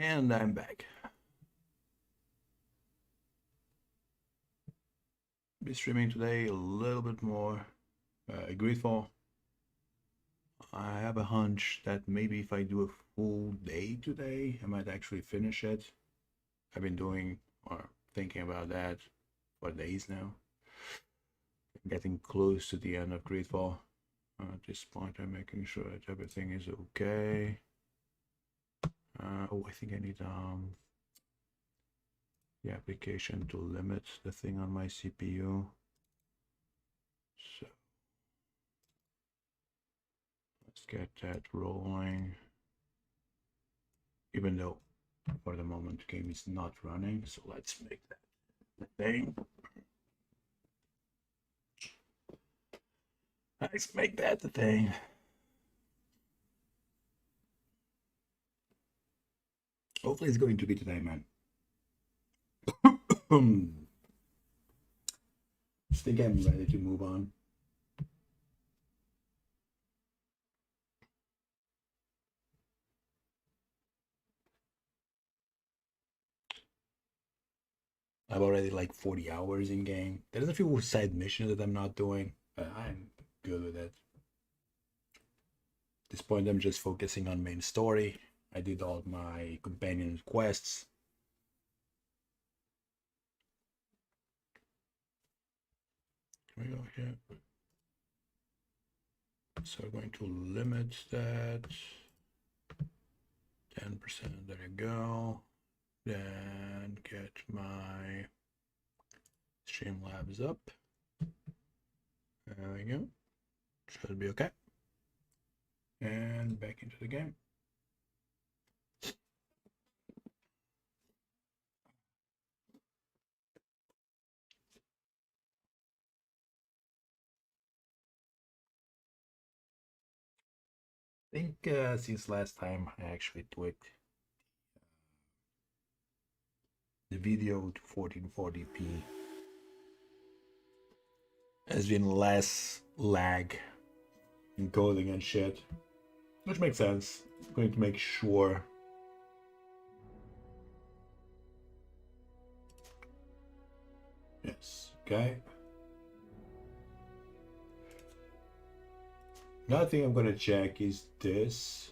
And I'm back. Be streaming today a little bit more Greedfall. I have a hunch that maybe if I do a full day today, I might actually finish it. I've been doing or thinking about that for days now. I'm getting close to the end of Greedfall. At this point, I'm making sure that everything is okay. Oh, I think I need the application to limit the thing on my CPU. So let's get that rolling. Even though for the moment the game is not running, so let's make that the thing. Let's make that the thing. Hopefully it's going to be today, man. I think I'm ready to move on. I've already like 40 hours in game. There's a few side missions that I'm not doing, but I'm good with it. At this point, I'm just focusing on main story. I did all my companion quests. Can we go here? So I'm going to limit that 10%. There you go. Then get my Streamlabs up. There we go. Should be okay. And back into the game. I think since last time I actually tweaked the video to 1440p. There's been less lag in coding and shit, which makes sense. I'm going to make sure yes, okay. Another thing I'm gonna check is this.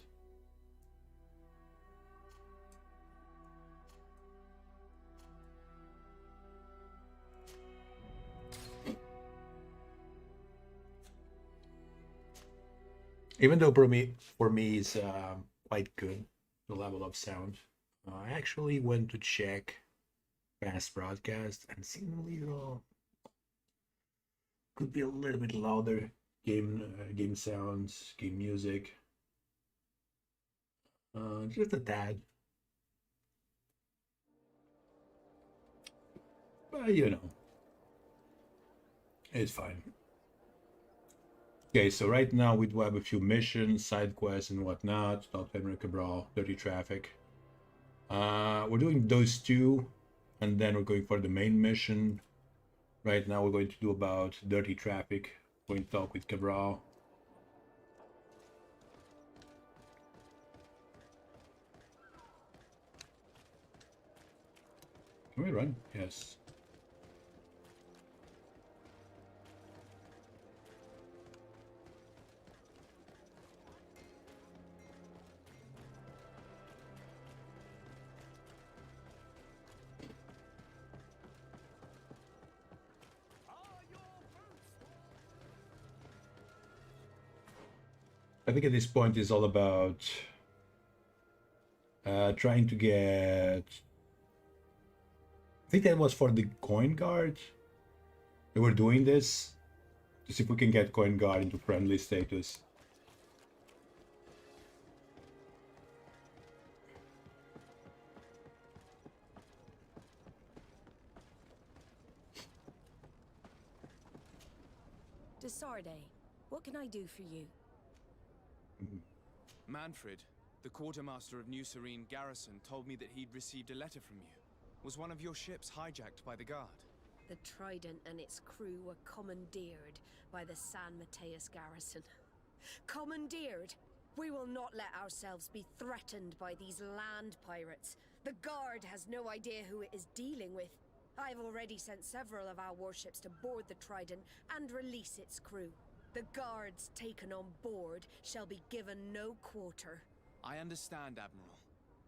Even though for me is quite good, the level of sound. I actually went to check past broadcast and seemingly could be a little bit louder. Game sounds, game music. Just a tad. But you know, it's fine. Okay, so right now we do have a few missions, side quests and whatnot. Not Henry Cabral, Dirty Traffic. We're doing those two, and then we're going for the main mission. Right now we're going to do about Dirty Traffic. We're going to talk with Cabral. Can we run? Yes. I think at this point it's all about trying to get. I think that was for the coin guard. We were doing this to see if we can get coin guard into friendly status. Desarde, what can I do for you? Manfred, the quartermaster of New Serene Garrison, told me that he'd received a letter from you. Was one of your ships hijacked by the guard? The Trident and its crew were commandeered by the San Mateus garrison. Commandeered? We will not let ourselves be threatened by these land pirates. The Guard has no idea who it is dealing with. I've already sent several of our warships to board the Trident and release its crew. The Guards taken on board shall be given no quarter. I understand, Admiral.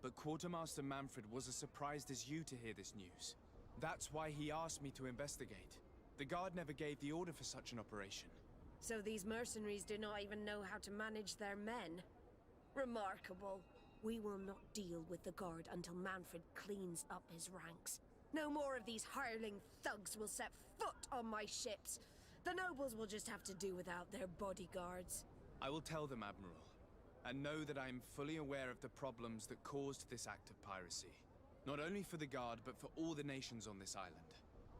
But Quartermaster Manfred was as surprised as you to hear this news. That's why he asked me to investigate. The Guard never gave the order for such an operation. So these mercenaries do not even know how to manage their men. Remarkable. We will not deal with the Guard until Manfred cleans up his ranks. No more of these hireling thugs will set foot on my ships. The nobles will just have to do without their bodyguards. I will tell them, Admiral. And know that I am fully aware of the problems that caused this act of piracy. Not only for the Guard, but for all the nations on this island.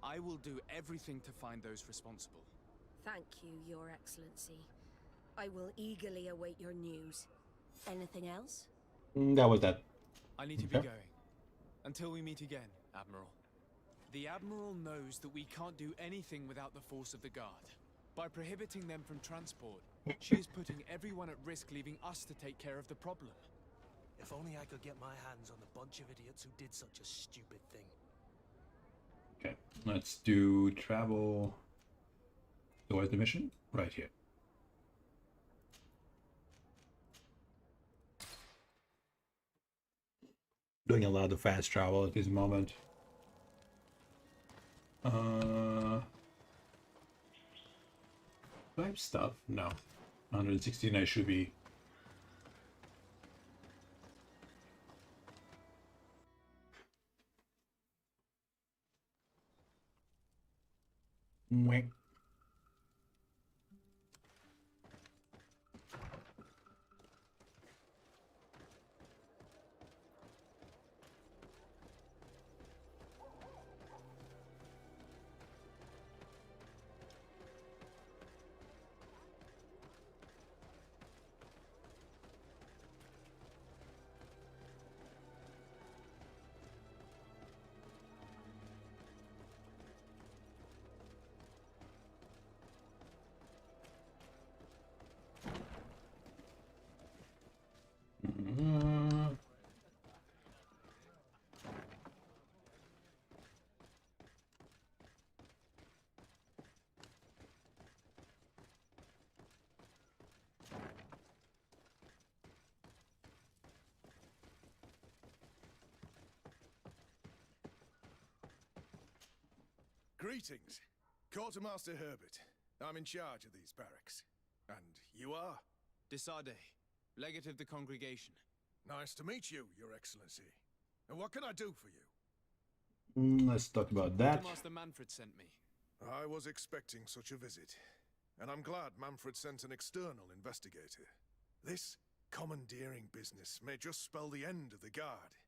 I will do everything to find those responsible. Thank you, Your Excellency. I will eagerly await your news. Anything else? That was that. I need to be going. Until we meet again, Admiral. The Admiral knows that we can't do anything without the force of the Guard. By prohibiting them from transport, she is putting everyone at risk, leaving us to take care of the problem. If only I could get my hands on the bunch of idiots who did such a stupid thing. Okay, let's do travel towards the mission right here. Doing a lot of fast travel at this moment. Do I have stuff? No. 169 should be. Mwah. Greetings. Quartermaster Herbert. I'm in charge of these barracks. And you are? Desade, legate of the congregation. Nice to meet you, Your Excellency. And what can I do for you? Let's talk about that. Quartermaster Manfred sent me. I was expecting such a visit. And I'm glad Manfred sent an external investigator. This commandeering business may just spell the end of the Guard.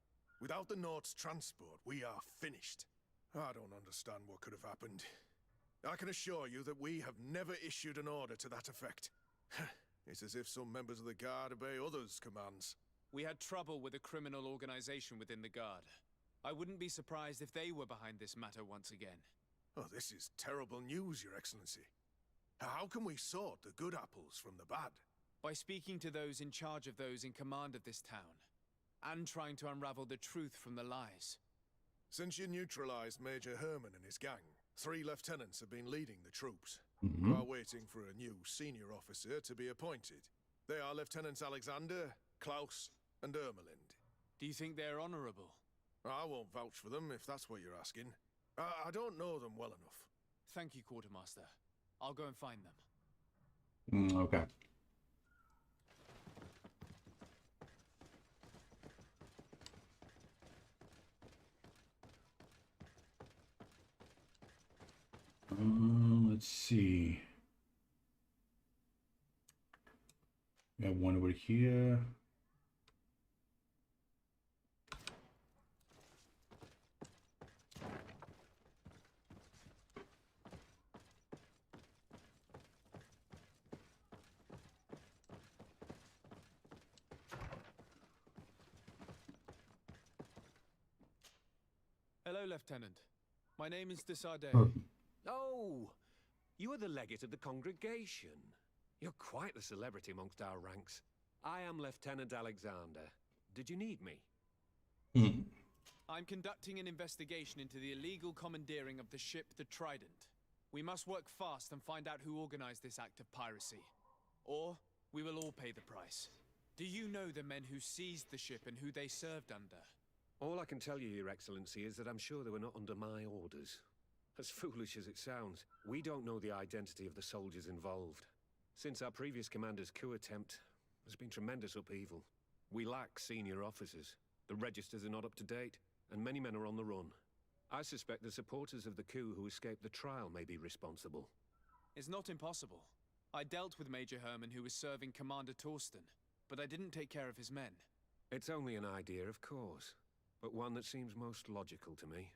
Without the Nord's transport, we are finished. I don't understand what could have happened. I can assure you that we have never issued an order to that effect. It's as if some members of the Guard obey others' commands. We had trouble with a criminal organization within the Guard. I wouldn't be surprised if they were behind this matter once again. Oh, this is terrible news, Your Excellency. How can we sort the good apples from the bad? By speaking to those in charge of those in command of this town, and trying to unravel the truth from the lies. Since you neutralized Major Herman and his gang, 3 lieutenants have been leading the troops. While waiting for a new senior officer to be appointed. They are Lieutenants Alexander, Klaus, and Ermelind. Do you think they're honorable? I won't vouch for them if that's what you're asking. I don't know them well enough. Thank you, Quartermaster. I'll go and find them. Okay. Let's see. We have one over here. Hello, Lieutenant. My name is Desade. Oh, you are the legate of the congregation. You're quite the celebrity amongst our ranks. I am Lieutenant Alexander. Did you need me? Hmm. I'm conducting an investigation into the illegal commandeering of the ship the Trident. We must work fast and find out who organized this act of piracy. Or we will all pay the price. Do you know the men who seized the ship and who they served under? All I can tell you, Your Excellency, is that I'm sure they were not under my orders. As foolish as it sounds, we don't know the identity of the soldiers involved. Since our previous commander's coup attempt, there's been tremendous upheaval. We lack senior officers. The registers are not up to date, and many men are on the run. I suspect the supporters of the coup who escaped the trial may be responsible. It's not impossible. I dealt with Major Herman, who was serving Commander Torsten, but I didn't take care of his men. It's only an idea, of course, but one that seems most logical to me.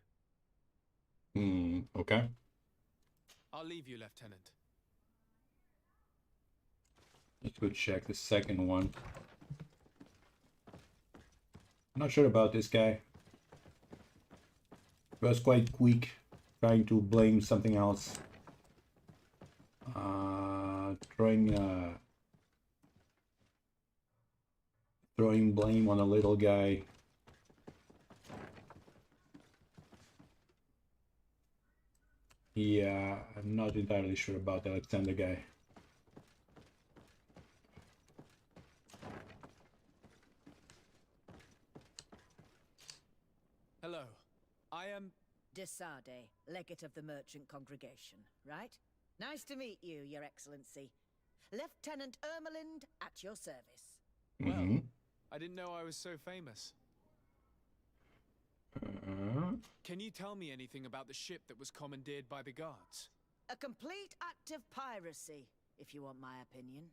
Okay. I'll leave you, Lieutenant. Let's go check the second one. I'm not sure about this guy. He was quite quick, trying to blame something else. Throwing blame on a little guy. Yeah, I'm not entirely sure about the Alexander guy. Hello. I am... Desade, legate of the merchant congregation, right? Nice to meet you, Your Excellency. Lieutenant Ermelind at your service. Well, I didn't know I was so famous. Can you tell me anything about the ship that was commandeered by the guards? A complete act of piracy, if you want my opinion.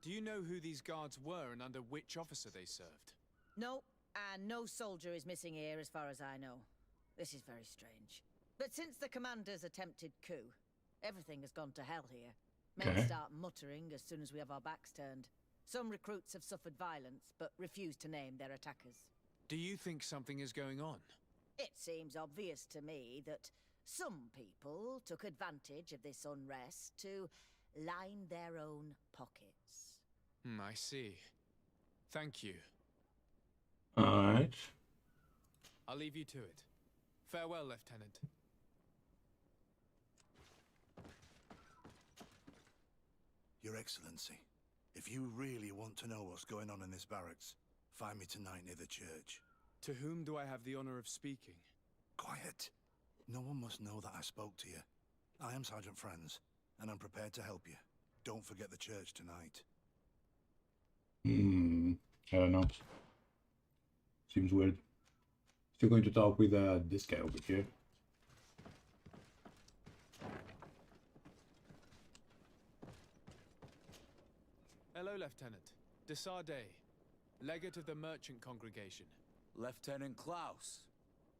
Do you know who these guards were and under which officer they served? No, and no soldier is missing here as far as I know. This is very strange. But since the commander's attempted coup, everything has gone to hell here. Men start muttering as soon as we have our backs turned. Some recruits have suffered violence, but refuse to name their attackers. Do you think something is going on? It seems obvious to me that some people took advantage of this unrest to line their own pockets. I see. Thank you. Alright. I'll leave you to it. Farewell, Lieutenant. Your Excellency, if you really want to know what's going on in this barracks, find me tonight near the church. To whom do I have the honor of speaking? Quiet. No one must know that I spoke to you. I am Sergeant Franz, and I'm prepared to help you. Don't forget the church tonight. I don't know. Seems weird. Still going to talk with this guy over here. Hello, Lieutenant. Desade, legate of the merchant congregation. Lieutenant Klaus,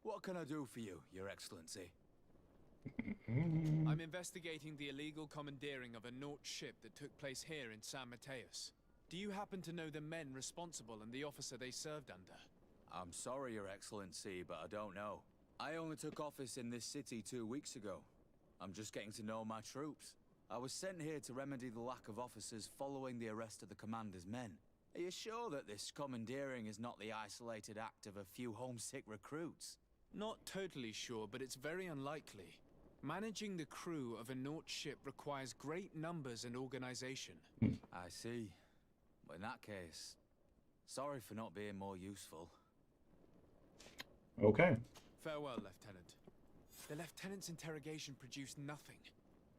what can I do for you, Your Excellency? I'm investigating the illegal commandeering of a Naut ship that took place here in San Mateus. Do you happen to know the men responsible and the officer they served under? I'm sorry, Your Excellency, but I don't know. I only took office in this city 2 weeks ago. I'm just getting to know my troops. I was sent here to remedy the lack of officers following the arrest of the commander's men. Are you sure that this commandeering is not the isolated act of a few homesick recruits? Not totally sure, but it's very unlikely. Managing the crew of a Naut ship requires great numbers and organization. I see. But in that case, sorry for not being more useful. Okay. Farewell, Lieutenant. The Lieutenant's interrogation produced nothing.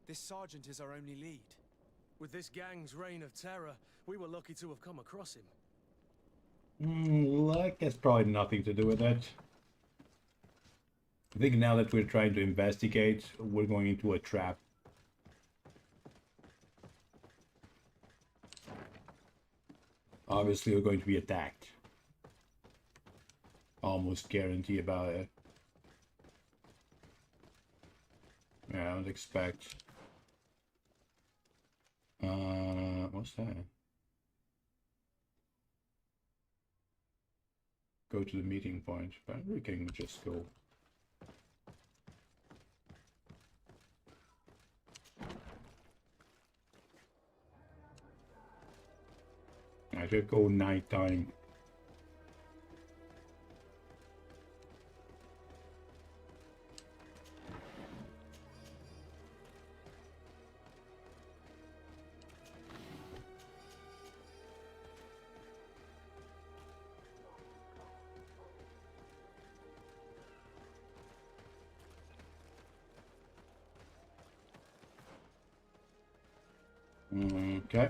This sergeant is our only lead. With this gang's reign of terror, we were lucky to have come across him. Luck has probably nothing to do with it. I think now that we're trying to investigate, we're going into a trap. Obviously, we're going to be attacked. Almost guarantee about it. Yeah, I would expect. What's that? Go to the meeting point, but we can just go. I should go nighttime. Okay.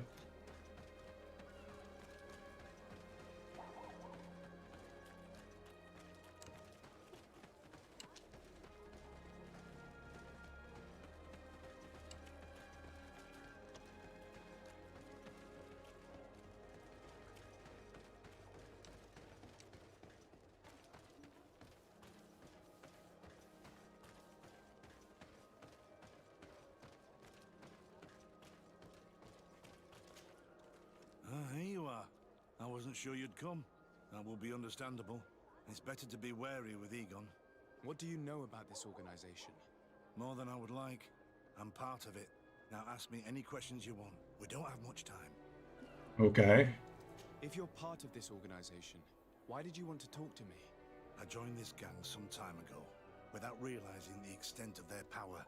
Here you are. I wasn't sure you'd come. That will be understandable. It's better to be wary with Egon. What do you know about this organization? More than I would like. I'm part of it. Now ask me any questions you want. We don't have much time. Okay. If you're part of this organization, why did you want to talk to me? I joined this gang some time ago, without realizing the extent of their power.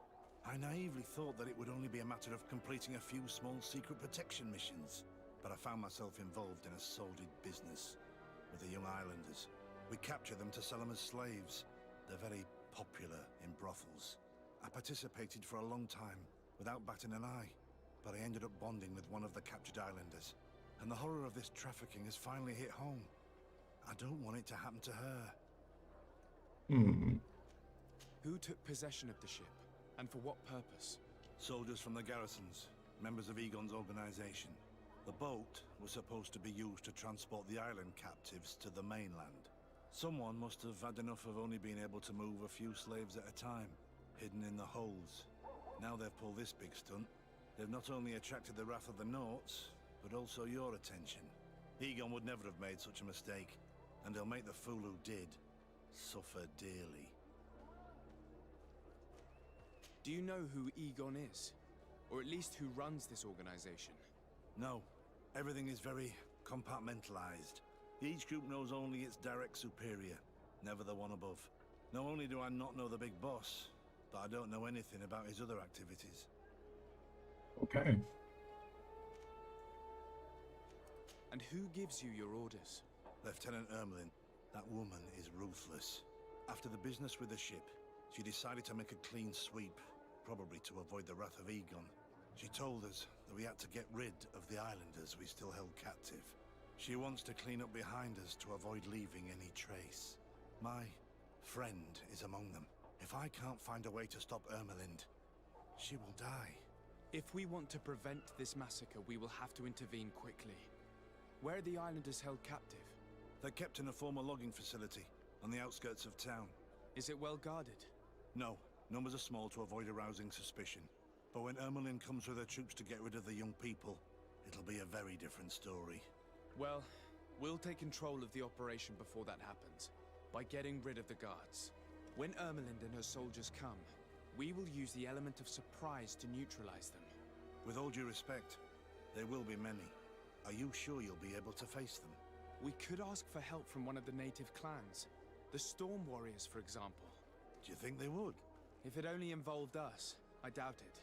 I naively thought that it would only be a matter of completing a few small secret protection missions. But I found myself involved in a sordid business with the young islanders. We capture them to sell them as slaves. They're very popular in brothels. I participated for a long time, without batting an eye. But I ended up bonding with one of the captured islanders. And the horror of this trafficking has finally hit home. I don't want it to happen to her. Who took possession of the ship, and for what purpose? Soldiers from the garrisons, members of Egon's organization. The boat was supposed to be used to transport the island captives to the mainland. Someone must have had enough of only being able to move a few slaves at a time, hidden in the holds. Now they've pulled this big stunt. They've not only attracted the wrath of the Nauts, but also your attention. Egon would never have made such a mistake, and they'll make the fool who did suffer dearly. Do you know who Egon is? Or at least who runs this organization? No. Everything is very compartmentalized. Each group knows only its direct superior, never the one above. Not only do I not know the big boss, but I don't know anything about his other activities. Okay. And who gives you your orders? Lieutenant Ermelin. That woman is ruthless. After the business with the ship, she decided to make a clean sweep, probably to avoid the wrath of Egon. She told us that we had to get rid of the islanders we still held captive. She wants to clean up behind us to avoid leaving any trace. My friend is among them. If I can't find a way to stop Ermelind, she will die. If we want to prevent this massacre, we will have to intervene quickly. Where are the islanders held captive? They're kept in a former logging facility on the outskirts of town. Is it well guarded? No, numbers are small to avoid arousing suspicion. But when Ermelin comes with her troops to get rid of the young people, it'll be a very different story. Well, we'll take control of the operation before that happens, by getting rid of the guards. When Ermelind and her soldiers come, we will use the element of surprise to neutralize them. With all due respect, there will be many. Are you sure you'll be able to face them? We could ask for help from one of the native clans. The Storm Warriors, for example. Do you think they would? If it only involved us, I doubt it.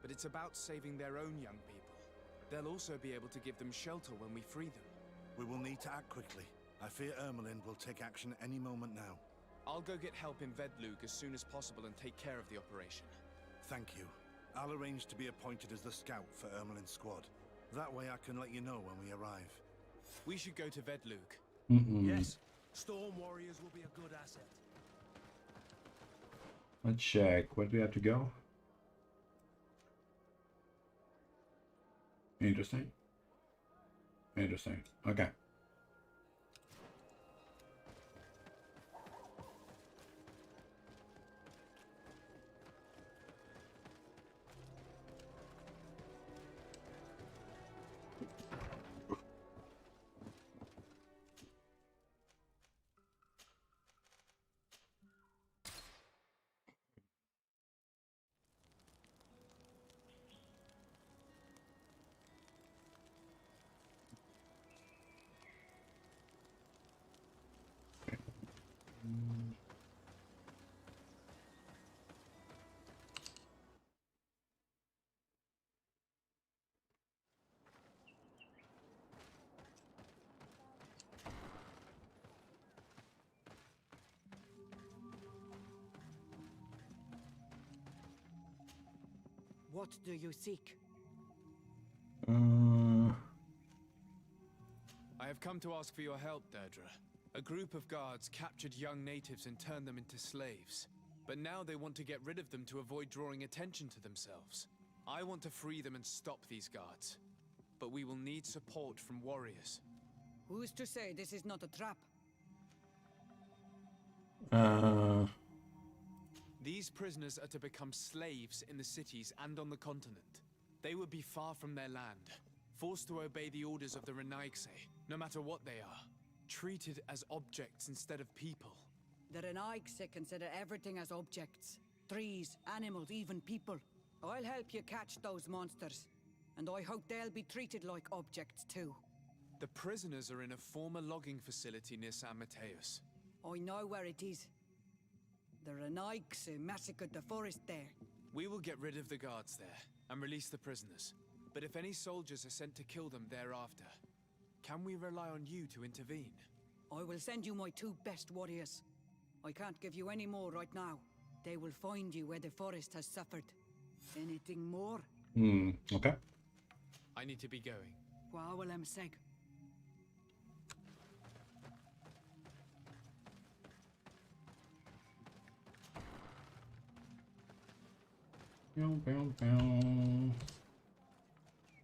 But it's about saving their own young people. They'll also be able to give them shelter when we free them. We will need to act quickly. I fear Ermelin will take action any moment now. I'll go get help in Vedlug as soon as possible and take care of the operation. Thank you. I'll arrange to be appointed as the scout for Ermelin's squad. That way I can let you know when we arrive. We should go to Vedlug. Yes, Storm Warriors will be a good asset. Let's check. Where do we have to go? Interesting. Interesting. Okay. What do you seek? I have come to ask for your help, Deirdre. A group of guards captured young natives and turned them into slaves. But now they want to get rid of them to avoid drawing attention to themselves. I want to free them and stop these guards. But we will need support from warriors. Who's to say this is not a trap? These prisoners are to become slaves in the cities and on the continent. They would be far from their land, forced to obey the orders of the Renaigse, no matter what they are. Treated as objects instead of people. The Renaigse consider everything as objects. Trees, animals, even people. I'll help you catch those monsters. And I hope they'll be treated like objects too. The prisoners are in a former logging facility near San Mateus. I know where it is. The Renaigse massacred the forest there. We will get rid of the guards there and release the prisoners. But if any soldiers are sent to kill them thereafter, can we rely on you to intervene? I will send you my 2 best warriors. I can't give you any more right now. They will find you where the forest has suffered. Anything more? Okay. I need to be going. Wawalem seg.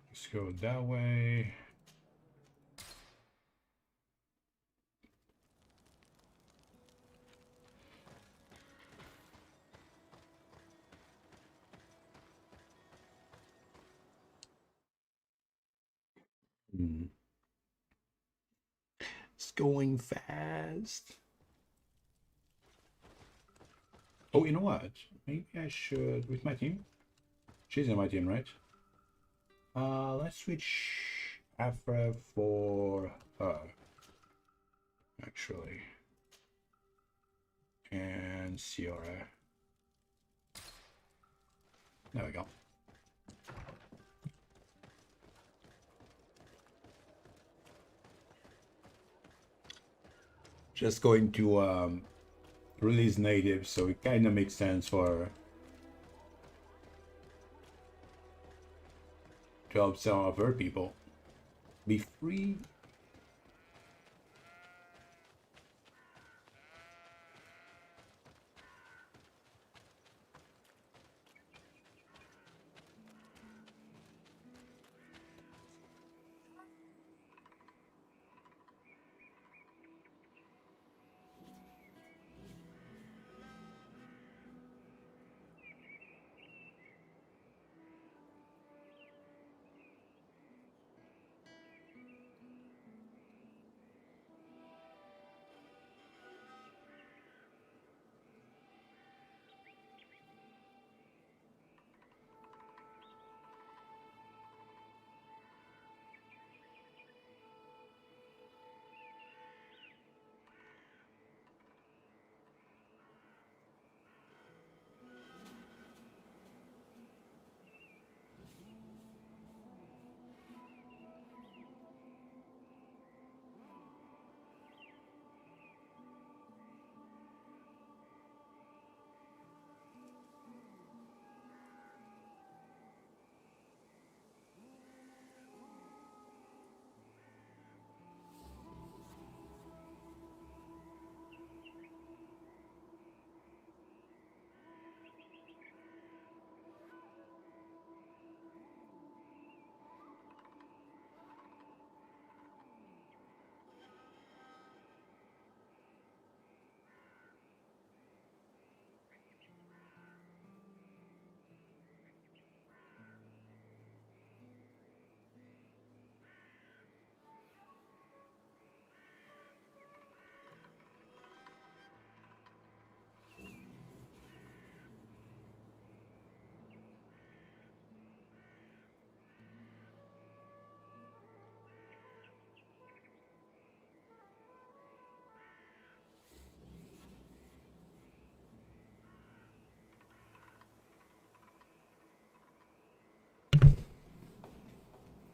Let's go that way. It's going fast. Oh, you know what? Maybe I should with my team. She's in my team, right? Let's switch Afra for her. Actually. And Ciara. There we go. Just going to release natives, so it kind of makes sense for to help some of her people be free.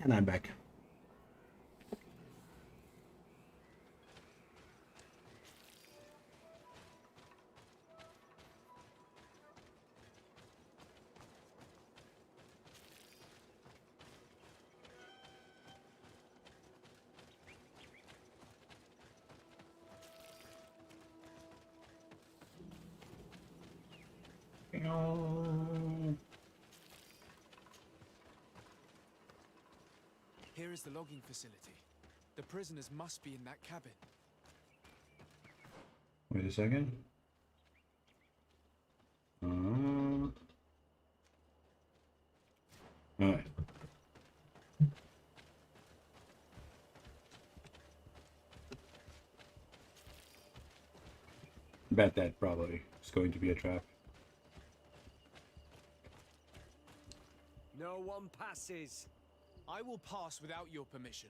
And I'm back. Here is the logging facility. The prisoners must be in that cabin. Wait a second. Alright. Bet that probably is going to be a trap. No one passes. I will pass without your permission.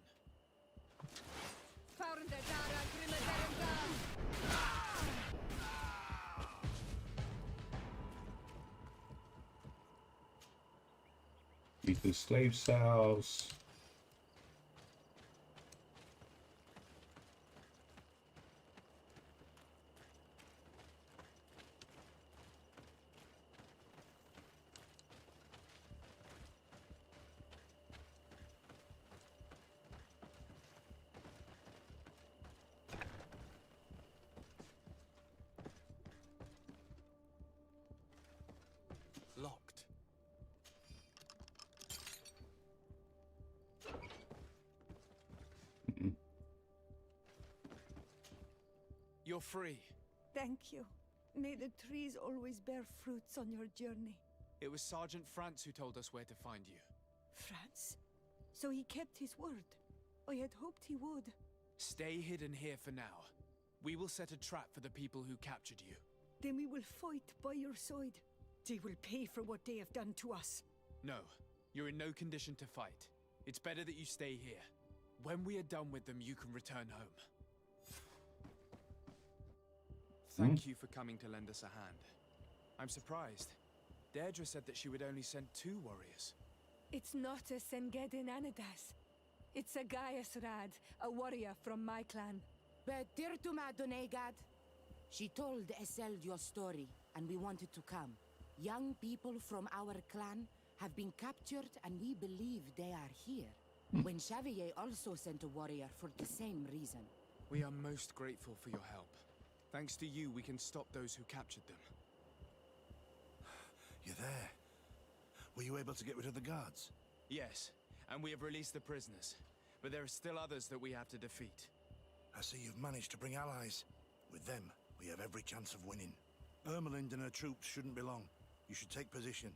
These the slave cells. Locked. You're free. Thank you. May the trees always bear fruits on your journey. It was Sergeant France who told us where to find you. France? So he kept his word. I had hoped he would. Stay hidden here for now. We will set a trap for the people who captured you. Then we will fight by your side. They will pay for what they have done to us. No, you're in no condition to fight. It's better that you stay here. When we are done with them, you can return home. Thank you for coming to lend us a hand. I'm surprised. Deirdre said that she would only send 2 warriors. It's not a Sengedin Anadas. It's a Gaius Rad, a warrior from my clan. Betirtuma Donegad. She told Eseld your story, and we wanted to come. Young people from our clan have been captured, and we believe they are here. When Xavier also sent a warrior for the same reason. We are most grateful for your help. Thanks to you, we can stop those who captured them. You're there. Were you able to get rid of the guards? Yes, and we have released the prisoners. But there are still others that we have to defeat. I see you've managed to bring allies. With them, we have every chance of winning. Ermelind and her troops shouldn't be long. You should take position.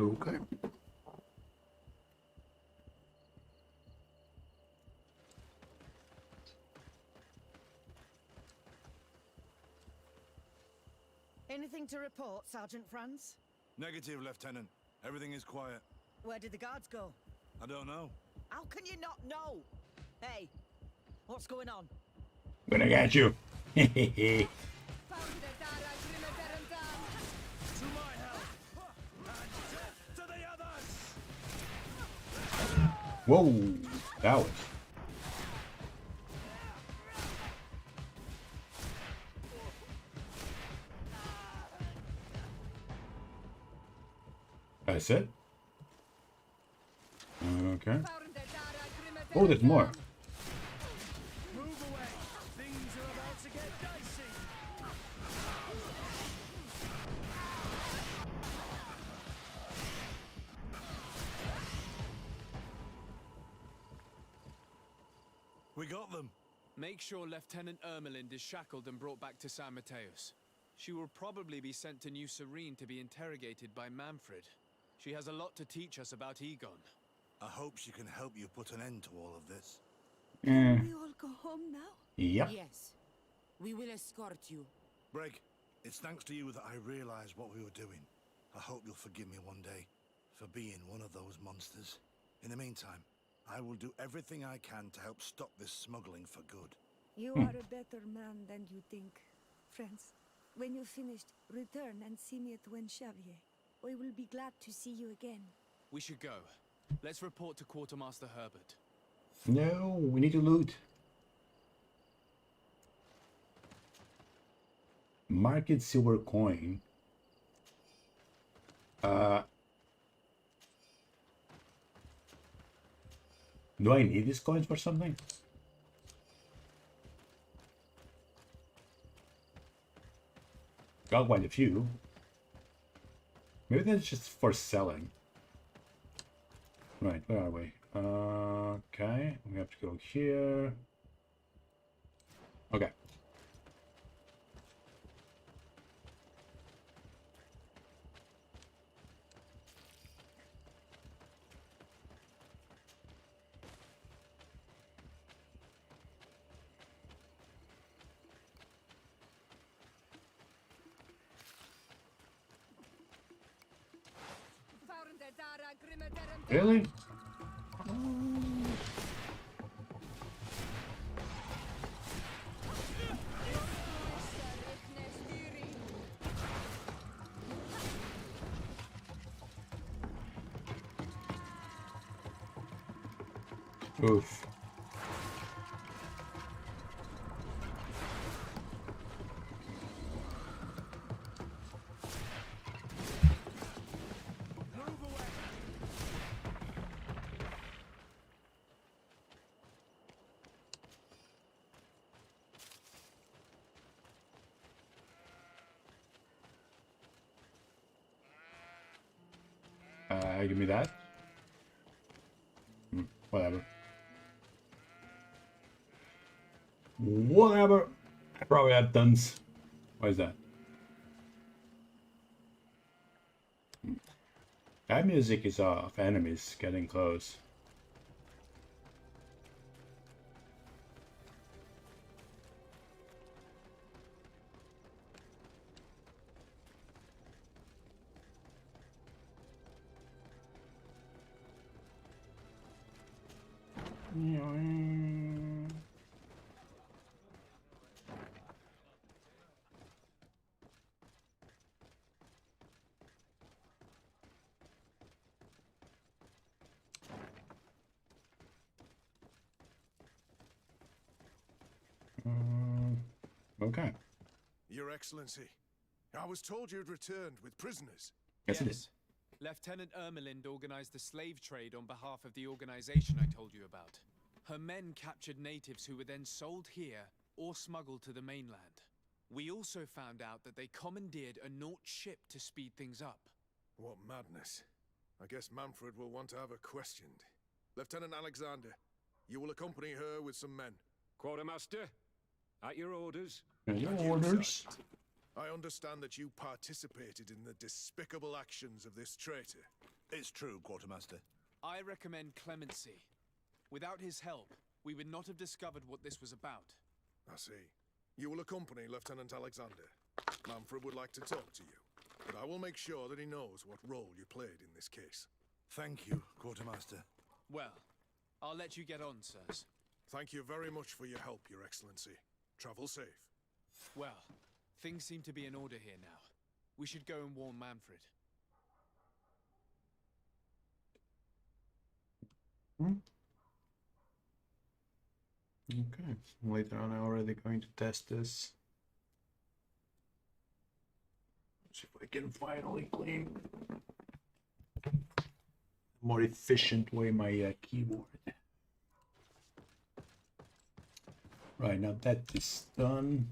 Okay. Anything to report, Sergeant Franz? Negative, Lieutenant. Everything is quiet. Where did the guards go? I don't know. How can you not know? Hey, what's going on? I'm gonna get you. To my help! And death to the others! Whoa, that was. That's it. Okay. Oh, there's more. Move away! Things are about to get dicey! We got them. Make sure Lieutenant Ermelind is shackled and brought back to San Mateos. She will probably be sent to New Serene to be interrogated by Manfred. She has a lot to teach us about Egon. I hope she can help you put an end to all of this. We all go home now? Yep. Yes. We will escort you. Brig, it's thanks to you that I realized what we were doing. I hope you'll forgive me one day for being one of those monsters. In the meantime, I will do everything I can to help stop this smuggling for good. You are a better man than you think. Friends, when you're finished, return and see me at Wenxavier. I will be glad to see you again. We should go. Let's report to Quartermaster Herbert. No, we need to loot. Market silver coin. Do I need these coins for something? Got quite a few. Maybe that's just for selling. Right, where are we? Okay, we have to go here. Okay. Really? Oof. Give me that. Whatever. Whatever. I probably have tons. What is that? That music is of enemies getting close. Okay. Your Excellency, I was told you'd returned with prisoners. Yes, it is. Lieutenant Ermelind organized the slave trade on behalf of the organization I told you about. Her men captured natives who were then sold here or smuggled to the mainland. We also found out that they commandeered a Naut ship to speed things up. What madness. I guess Manfred will want to have her questioned. Lieutenant Alexander, you will accompany her with some men. Quartermaster, at your orders. Your orders. I understand that you participated in the despicable actions of this traitor. It's true, Quartermaster. I recommend clemency. Without his help, we would not have discovered what this was about. I see. You will accompany Lieutenant Alexander. Manfred would like to talk to you, but I will make sure that he knows what role you played in this case. Thank you, Quartermaster. Well, I'll let you get on, sirs. Thank you very much for your help, Your Excellency. Travel safe. Well, things seem to be in order here now. We should go and warn Manfred. Okay, later on I'm already going to test this. See if I can finally clean a more efficient way my keyboard. Right, now that is done.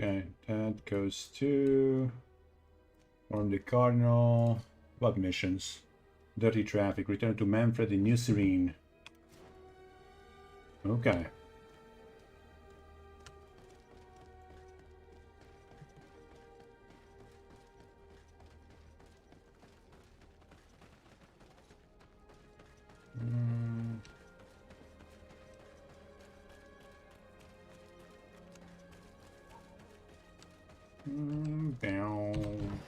Okay, that goes to form the Cardinal. What missions? Dirty traffic. Return to Manfred in New Serene. Okay. Down.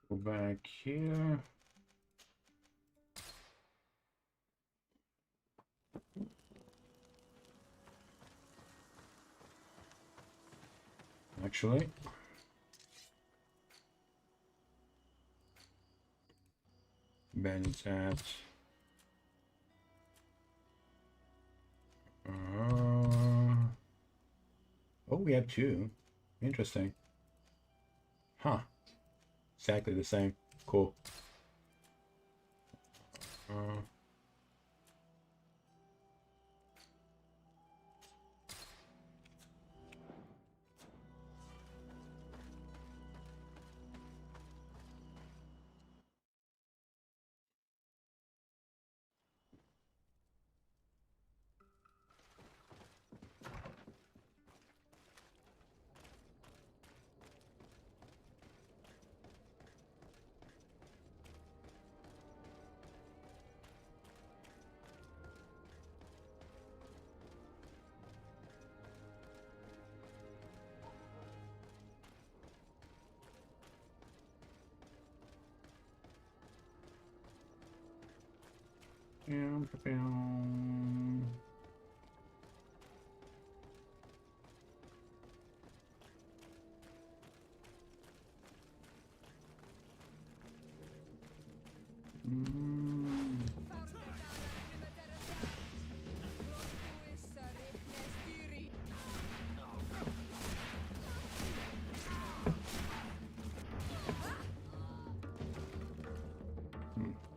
Go back here. Actually, bandits at oh, we have two. Interesting. Huh. Exactly the same. Cool.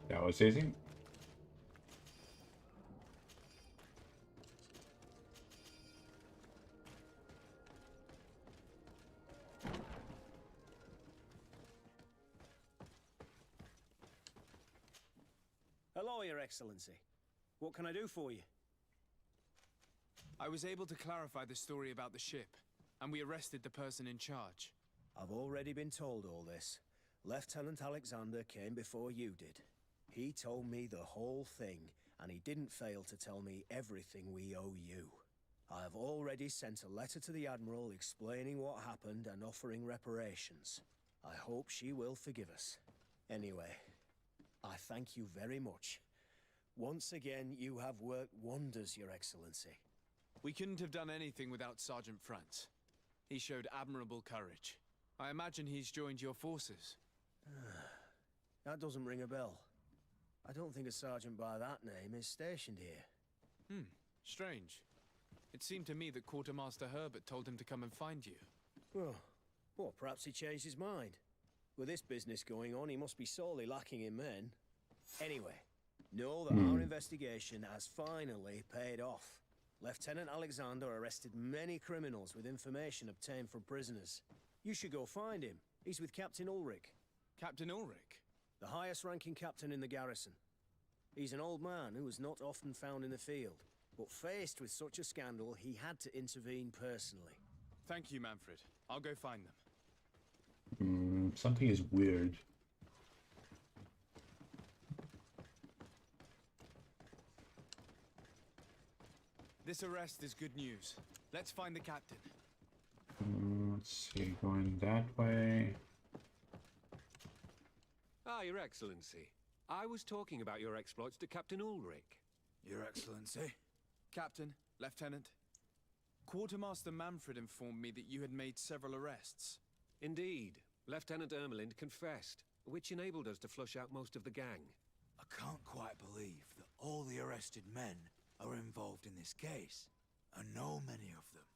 That was easy. Hello, Your Excellency. What can I do for you? I was able to clarify the story about the ship, and we arrested the person in charge. I've already been told all this. Lieutenant Alexander came before you did. He told me the whole thing, and he didn't fail to tell me everything we owe you. I have already sent a letter to the Admiral explaining what happened and offering reparations. I hope she will forgive us. Anyway, I thank you very much. Once again, you have worked wonders, Your Excellency. We couldn't have done anything without Sergeant Frantz. He showed admirable courage. I imagine he's joined your forces. That doesn't ring a bell. I don't think a sergeant by that name is stationed here. Strange. It seemed to me that Quartermaster Herbert told him to come and find you. Well, perhaps he changed his mind. With this business going on, he must be sorely lacking in men. Anyway, know that our investigation has finally paid off. Lieutenant Alexander arrested many criminals with information obtained from prisoners. You should go find him. He's with Captain Ulrich. Captain Ulrich? The highest-ranking captain in the garrison. He's an old man who was not often found in the field, but faced with such a scandal, he had to intervene personally. Thank you, Manfred. I'll go find them. Something is weird. This arrest is good news. Let's find the captain. Let's see, going that way. Ah, Your Excellency. I was talking about your exploits to Captain Ulrich. Your Excellency. Captain, Lieutenant. Quartermaster Manfred informed me that you had made several arrests. Indeed. Lieutenant Ermelind confessed, which enabled us to flush out most of the gang. I can't quite believe that all the arrested men are involved in this case. I know many of them,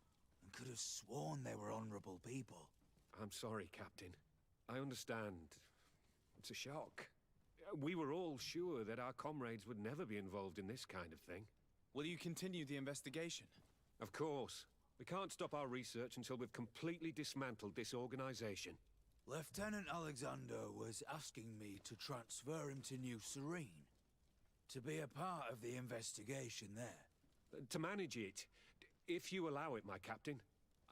and could have sworn they were honorable people. I'm sorry, Captain. I understand. It's a shock. We were all sure that our comrades would never be involved in this kind of thing. Will you continue the investigation? Of course. We can't stop our research until we've completely dismantled this organization. Lieutenant Alexander was asking me to transfer him to New Serene, to be a part of the investigation there. To manage it, if you allow it, my captain.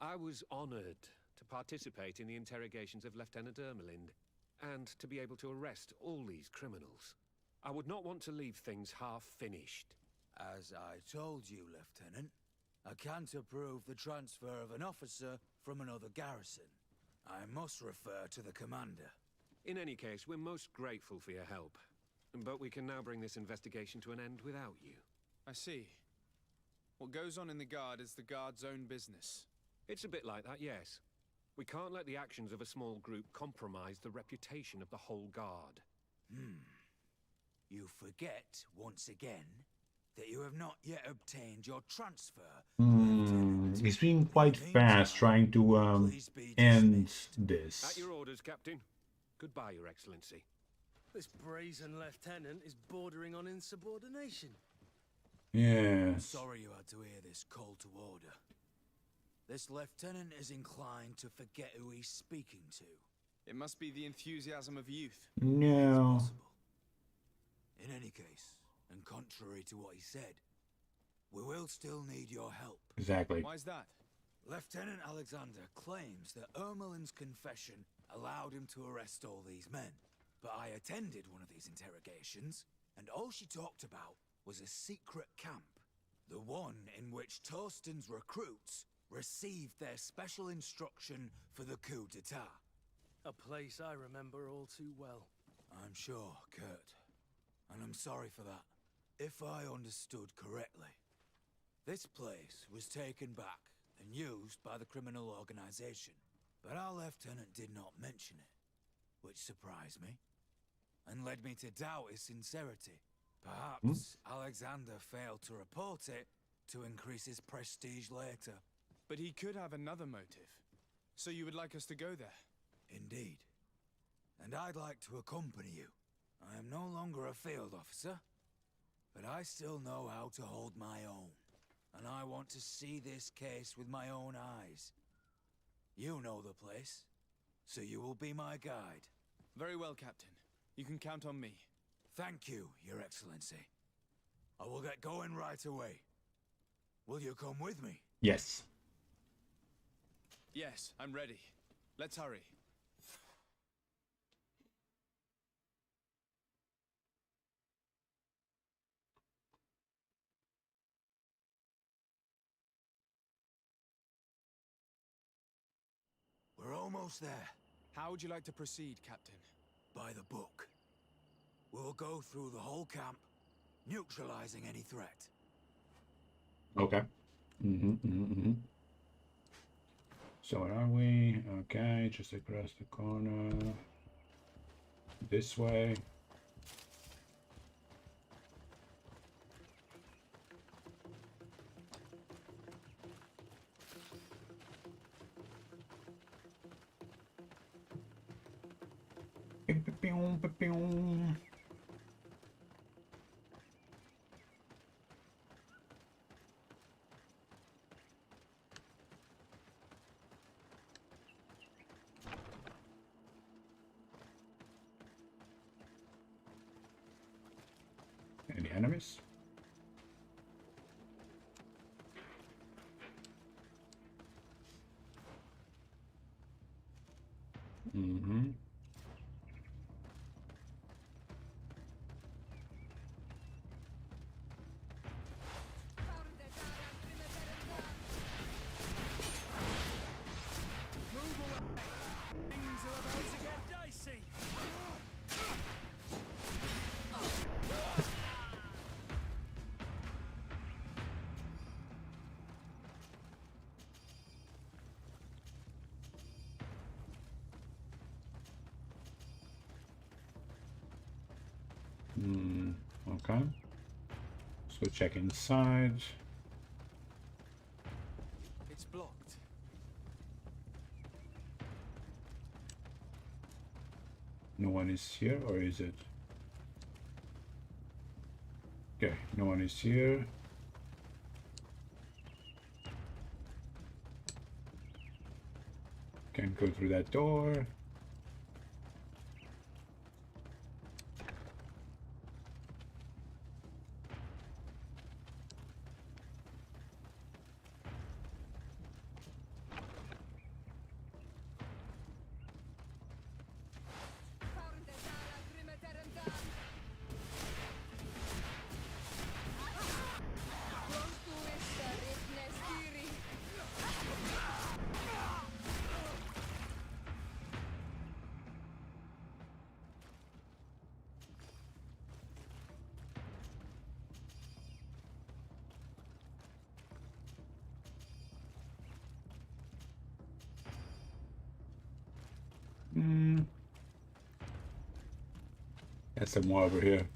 I was honored to participate in the interrogations of Lieutenant Ermelind, and to be able to arrest all these criminals. I would not want to leave things half-finished. As I told you, Lieutenant, I can't approve the transfer of an officer from another garrison. I must refer to the commander. In any case, we're most grateful for your help. But we can now bring this investigation to an end without you. I see. What goes on in the Guard is the Guard's own business. It's a bit like that, yes. We can't let the actions of a small group compromise the reputation of the whole Guard. You forget, once again, that you have not yet obtained your transfer. He's being quite fast trying to end this. At your orders, Captain. Goodbye, Your Excellency. This brazen lieutenant is bordering on insubordination. Yes. Sorry you had to hear this call to order. This lieutenant is inclined to forget who he's speaking to. It must be the enthusiasm of youth. No. Possible. In any case, and contrary to what he said, we will still need your help. Exactly. Why's that? Lieutenant Alexander claims that Ermelin's confession allowed him to arrest all these men. But I attended one of these interrogations, and all she talked about was a secret camp. The one in which Torsten's recruits received their special instruction for the coup d'etat. A place I remember all too well. I'm sure, Kurt. And I'm sorry for that. If I understood correctly, this place was taken back and used by the criminal organization. But our lieutenant did not mention it, which surprised me, and led me to doubt his sincerity. Perhaps Alexander failed to report it to increase his prestige later. But he could have another motive. So you would like us to go there? Indeed. And I'd like to accompany you. I am no longer a field officer, but I still know how to hold my own. And I want to see this case with my own eyes. You know the place, so you will be my guide. Very well, Captain. You can count on me. Thank you, Your Excellency. I will get going right away. Will you come with me? Yes. Yes, I'm ready. Let's hurry. We're almost there. How would you like to proceed, Captain? By the book. We'll go through the whole camp, neutralizing any threat. Okay. So where are we? Okay, just across the corner. This way. Any enemies? Mm-hmm. Things are about to get dicey. Okay. Let's go check inside. It's blocked. No one is here, or is it? Okay, no one is here. Can't go through that door. There's some more over here.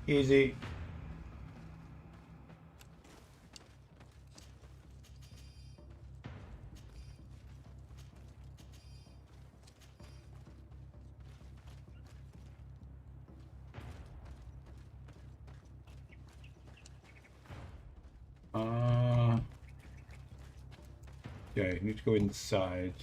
Easy. Okay, need to go inside.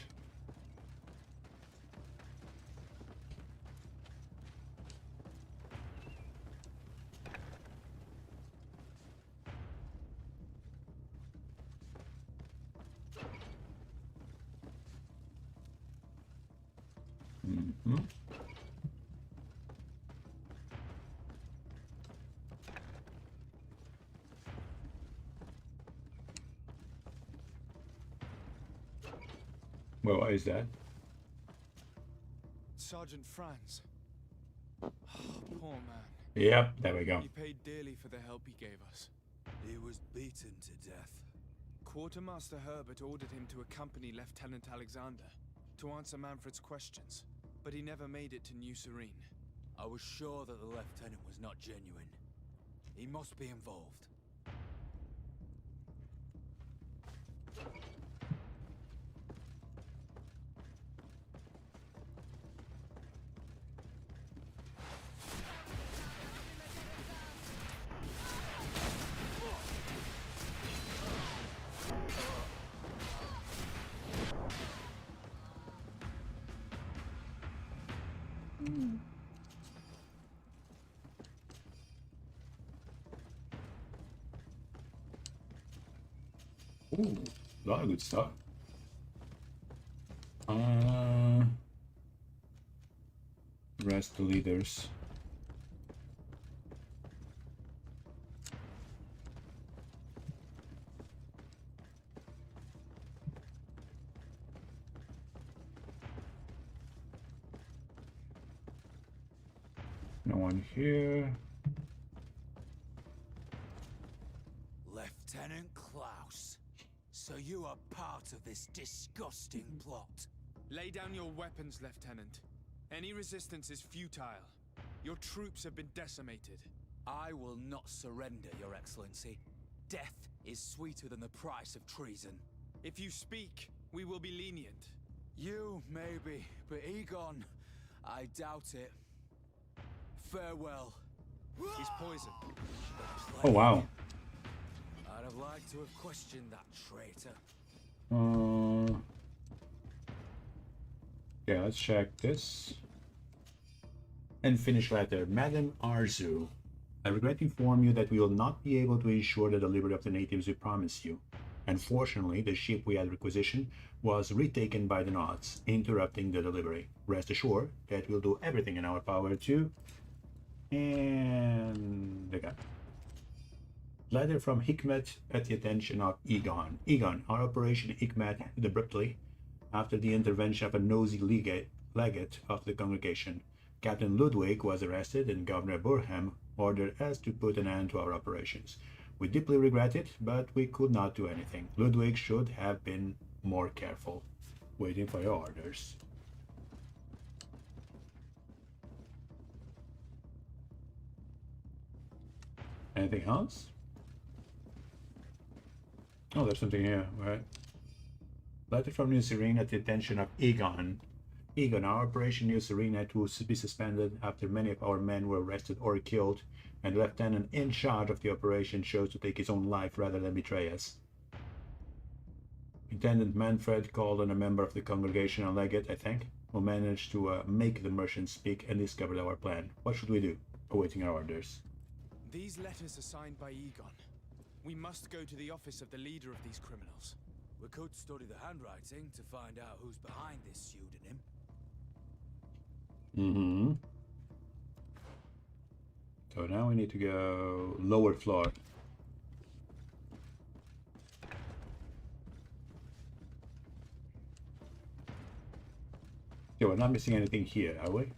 Well, what is that? Sergeant Franz. Poor man. Yep, there we go. He paid dearly for the help he gave us. He was beaten to death. Quartermaster Herbert ordered him to accompany Lieutenant Alexander to answer Manfred's questions, but he never made it to New Serene. I was sure that the lieutenant was not genuine. He must be involved. Ooh, a lot of good stuff. Rest the leaders. No one here. Lieutenant Klaus, so you are part of this disgusting plot. Lay down your weapons, Lieutenant. Any resistance is futile. Your troops have been decimated. I will not surrender, Your Excellency. Death is sweeter than the price of treason. If you speak, we will be lenient. You, maybe, but Egon, I doubt it. Farewell. He's poisoned. Oh wow. I'd have liked to have questioned that traitor. Yeah, let's check this. And finish letter. Madam Arzu, I regret to inform you that we will not be able to ensure the delivery of the natives we promised you. Unfortunately, the ship we had requisitioned was retaken by the Knots, interrupting the delivery. Rest assured that we'll do everything in our power to... And... the guy. Letter from Hikmet at the attention of Egon. Egon, our Operation Hikmet ended abruptly after the intervention of a nosy legate of the congregation. Captain Ludwig was arrested and Governor Burham ordered us to put an end to our operations. We deeply regret it, but we could not do anything. Ludwig should have been more careful. Waiting for your orders. Anything else? Oh, there's something here, right? Letter from New Serene at the attention of Egon. Egon, our Operation New Serene had to be suspended after many of our men were arrested or killed, and the lieutenant in charge of the operation chose to take his own life rather than betray us. Intendant Manfred called on a member of the congregational legate, I think, who managed to make the merchants speak and discovered our plan. What should we do? Awaiting our orders. These letters are signed by Egon. We must go to the office of the leader of these criminals. We could study the handwriting to find out who's behind this pseudonym. Mm-hmm. So now we need to go lower floor. Yeah, we're not missing anything here, are we?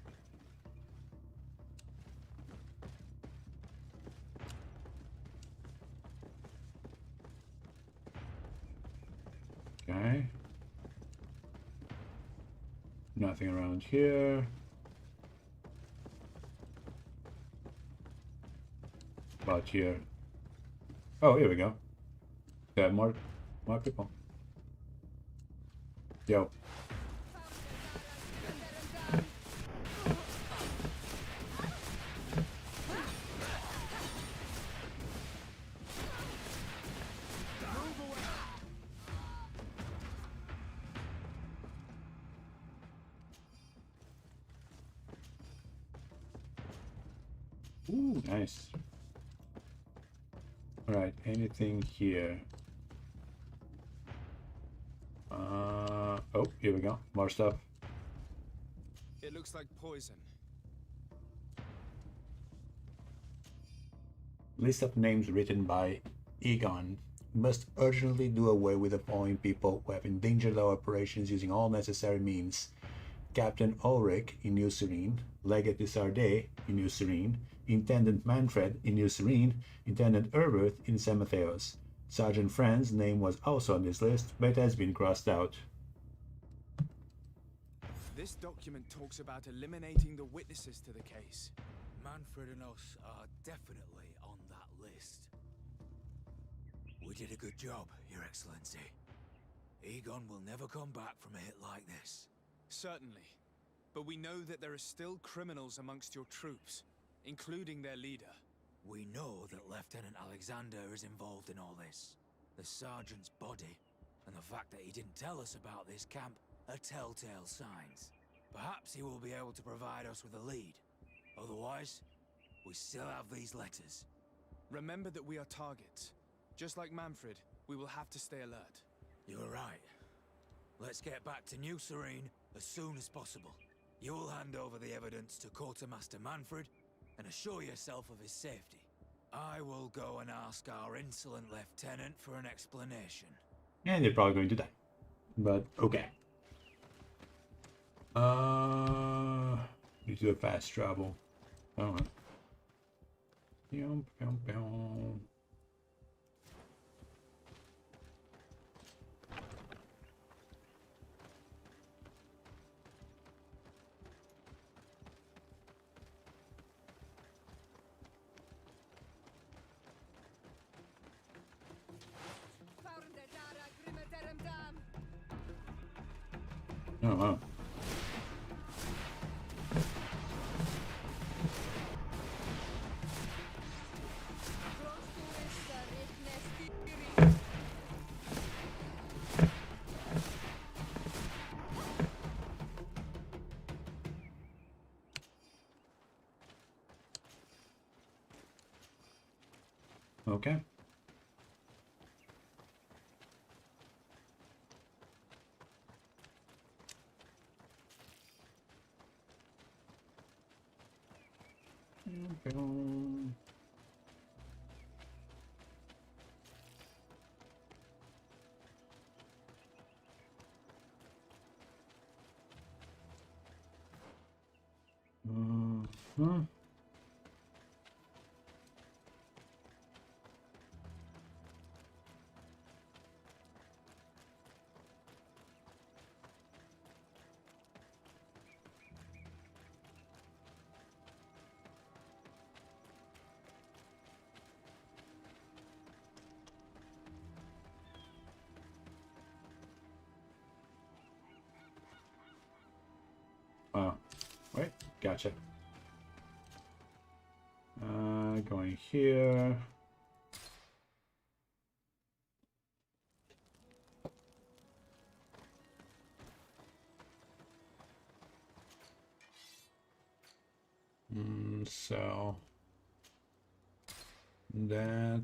Okay. Nothing around here. About here. Oh, here we go. Yeah, more people. Yo. Ooh, nice. Alright, anything here? Oh, here we go. More stuff. It looks like poison. List of names written by Egon. Must urgently do away with the following people who have endangered our operations using all necessary means. Captain Ulrich in New Serene, Legate Desardet in New Serene, Intendant Manfred in New Serene, Intendant Herbert in San Mateos. Sergeant Franz's name was also on this list, but has been crossed out. This document talks about eliminating the witnesses to the case. Manfred and us are definitely on that list. We did a good job, Your Excellency. Egon will never come back from a hit like this. Certainly. But we know that there are still criminals amongst your troops, including their leader. We know that Lieutenant Alexander is involved in all this. The sergeant's body, and the fact that he didn't tell us about this camp, are telltale signs. Perhaps he will be able to provide us with a lead. Otherwise, we still have these letters. Remember that we are targets. Just like Manfred, we will have to stay alert. You're right. Let's get back to New Serene as soon as possible. You will hand over the evidence to Quartermaster Manfred and assure yourself of his safety. I will go and ask our insolent lieutenant for an explanation. And they're probably going to die. But okay. Need to do a fast travel. Oh. Pew, pew, pew. Oh, wow. Okay. Mhm. Wow. Wait, gotcha. Going here. So that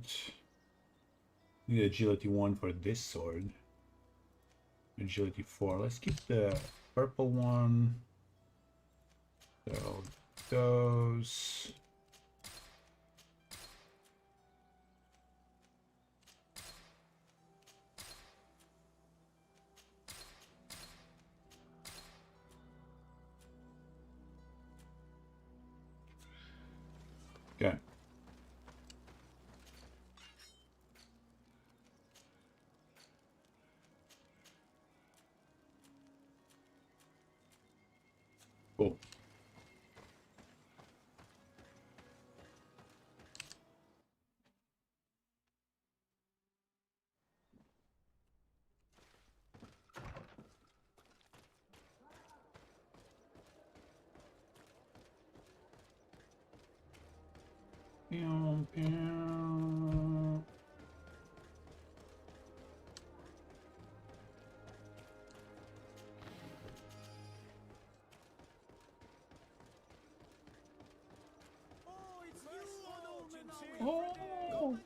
need agility 1 for this sword. Agility 4. Let's keep the purple one. So those. Okay. Cool. Pew, pew. Oh.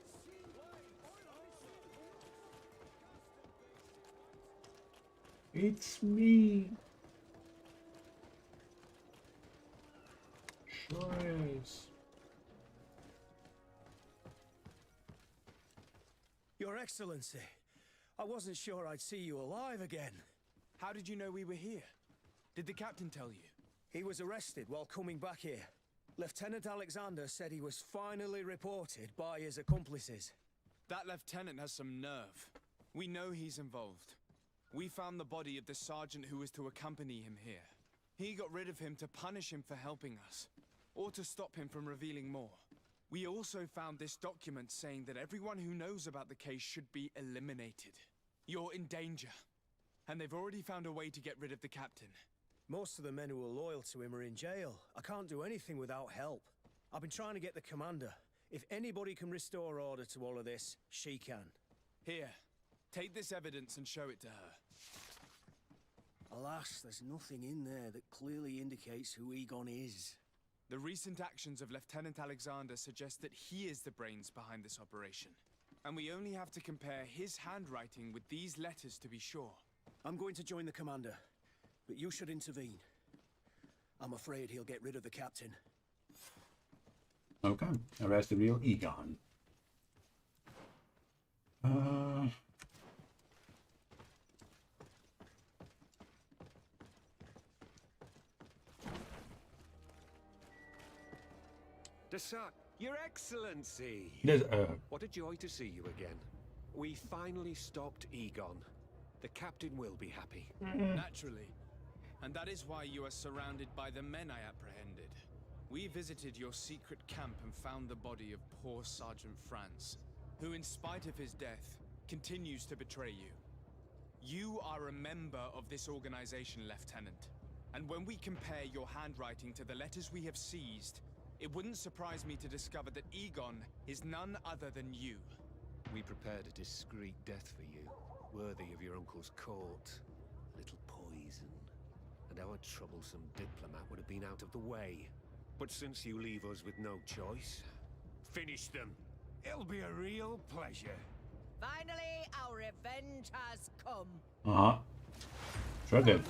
It's me. Sure is. Your Excellency, I wasn't sure I'd see you alive again. How did you know we were here? Did the captain tell you? He was arrested while coming back here. Lieutenant Alexander said he was finally reported by his accomplices. That lieutenant has some nerve. We know he's involved. We found the body of the sergeant who was to accompany him here. He got rid of him to punish him for helping us, or to stop him from revealing more. We also found this document saying that everyone who knows about the case should be eliminated. You're in danger. And they've already found a way to get rid of the captain. Most of the men who were loyal to him are in jail. I can't do anything without help. I've been trying to get the commander. If anybody can restore order to all of this, she can. Here, take this evidence and show it to her. Alas, there's nothing in there that clearly indicates who Egon is. The recent actions of Lieutenant Alexander suggest that he is the brains behind this operation. And we only have to compare his handwriting with these letters to be sure. I'm going to join the commander, but you should intervene. I'm afraid he'll get rid of the captain. Okay. Arrest the real Egon. Desart, Your Excellency! There's, What a joy to see you again. We finally stopped Egon. The captain will be happy. Naturally. And that is why you are surrounded by the men I apprehended. We visited your secret camp and found the body of poor Sergeant Franz, who in spite of his death, continues to betray you. You are a member of this organization, Lieutenant. And when we compare your handwriting to the letters we have seized, it wouldn't surprise me to discover that Egon is none other than you. We prepared a discreet death for you, worthy of your uncle's court. A little poison, and our troublesome diplomat would have been out of the way. But since you leave us with no choice, finish them. It'll be a real pleasure. Finally, our revenge has come. uh-huh. Sure did.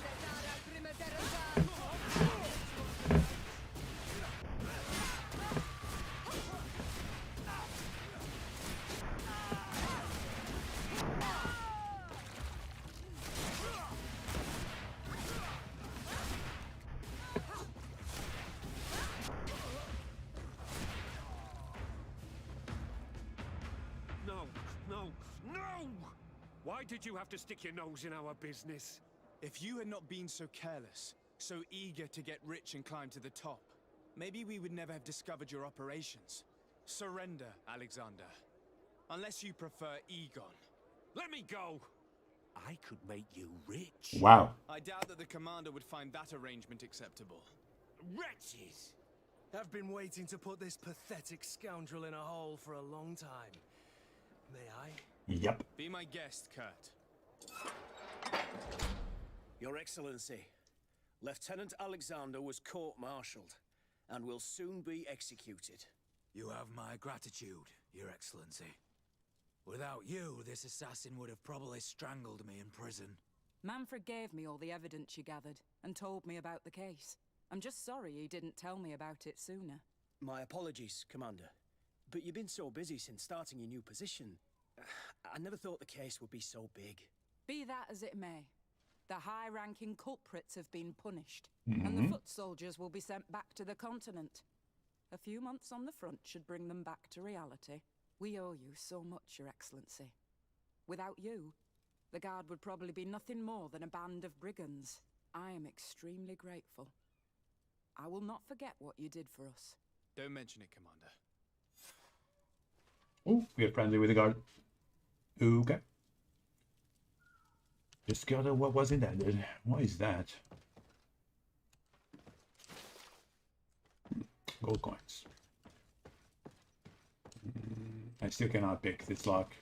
No, no, no! Why did you have to stick your nose in our business? If you had not been so careless, so eager to get rich and climb to the top, maybe we would never have discovered your operations. Surrender, Alexander. Unless you prefer Egon. Let me go! I could make you rich. Wow. I doubt that the commander would find that arrangement acceptable. Wretches! I've been waiting to put this pathetic scoundrel in a hole for a long time. May I? Yep. Be my guest, Kurt. Your Excellency, Lieutenant Alexander was court-martialed and will soon be executed. You have my gratitude, Your Excellency. Without you, this assassin would have probably strangled me in prison. Manfred gave me all the evidence you gathered and told me about the case. I'm just sorry he didn't tell me about it sooner. My apologies, Commander. But you've been so busy since starting your new position. I never thought the case would be so big. Be that as it may, the high-ranking culprits have been punished, and the foot soldiers will be sent back to the continent. A few months on the front should bring them back to reality. We owe you so much, Your Excellency. Without you, the Guard would probably be nothing more than a band of brigands. I am extremely grateful. I will not forget what you did for us. Don't mention it, Commander. Oh, we are friendly with the guard. Okay. Discover what was intended. What is that? Gold coins. I still cannot pick this lock.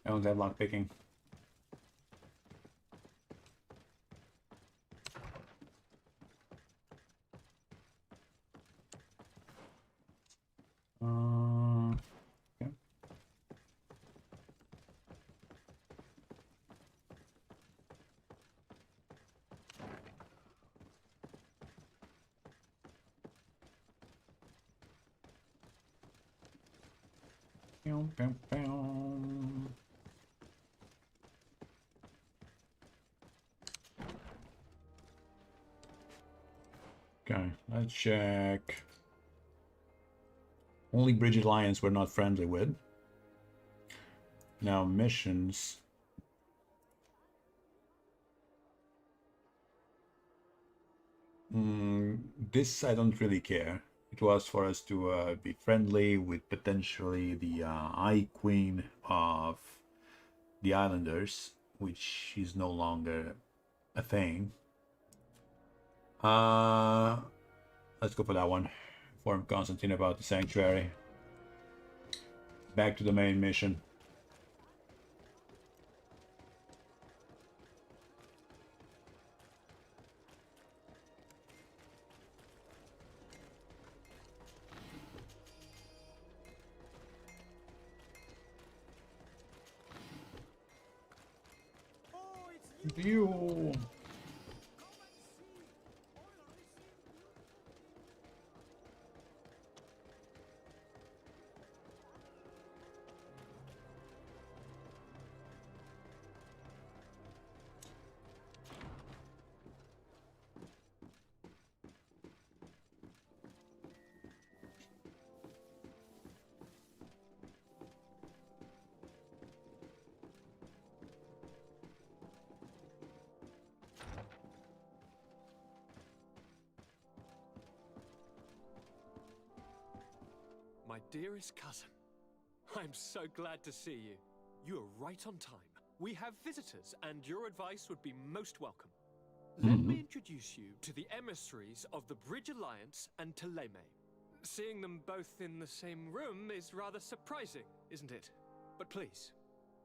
I don't have lock picking. Yeah. Bow, bow, bow. Okay, let's check. Only Bridget Lions we're not friendly with. Now missions. This I don't really care. It was for us to be friendly with potentially the Eye Queen of the Islanders, which is no longer a thing. Let's go for that one. Inform Constantine about the sanctuary. Back to the main mission. View. dearest cousin. I'm so glad to see you. You are right on time. We have visitors, and your advice would be most welcome. Let me introduce you to the emissaries of the Bridge Alliance and Teleme. Seeing them both in the same room is rather surprising, isn't it? But please,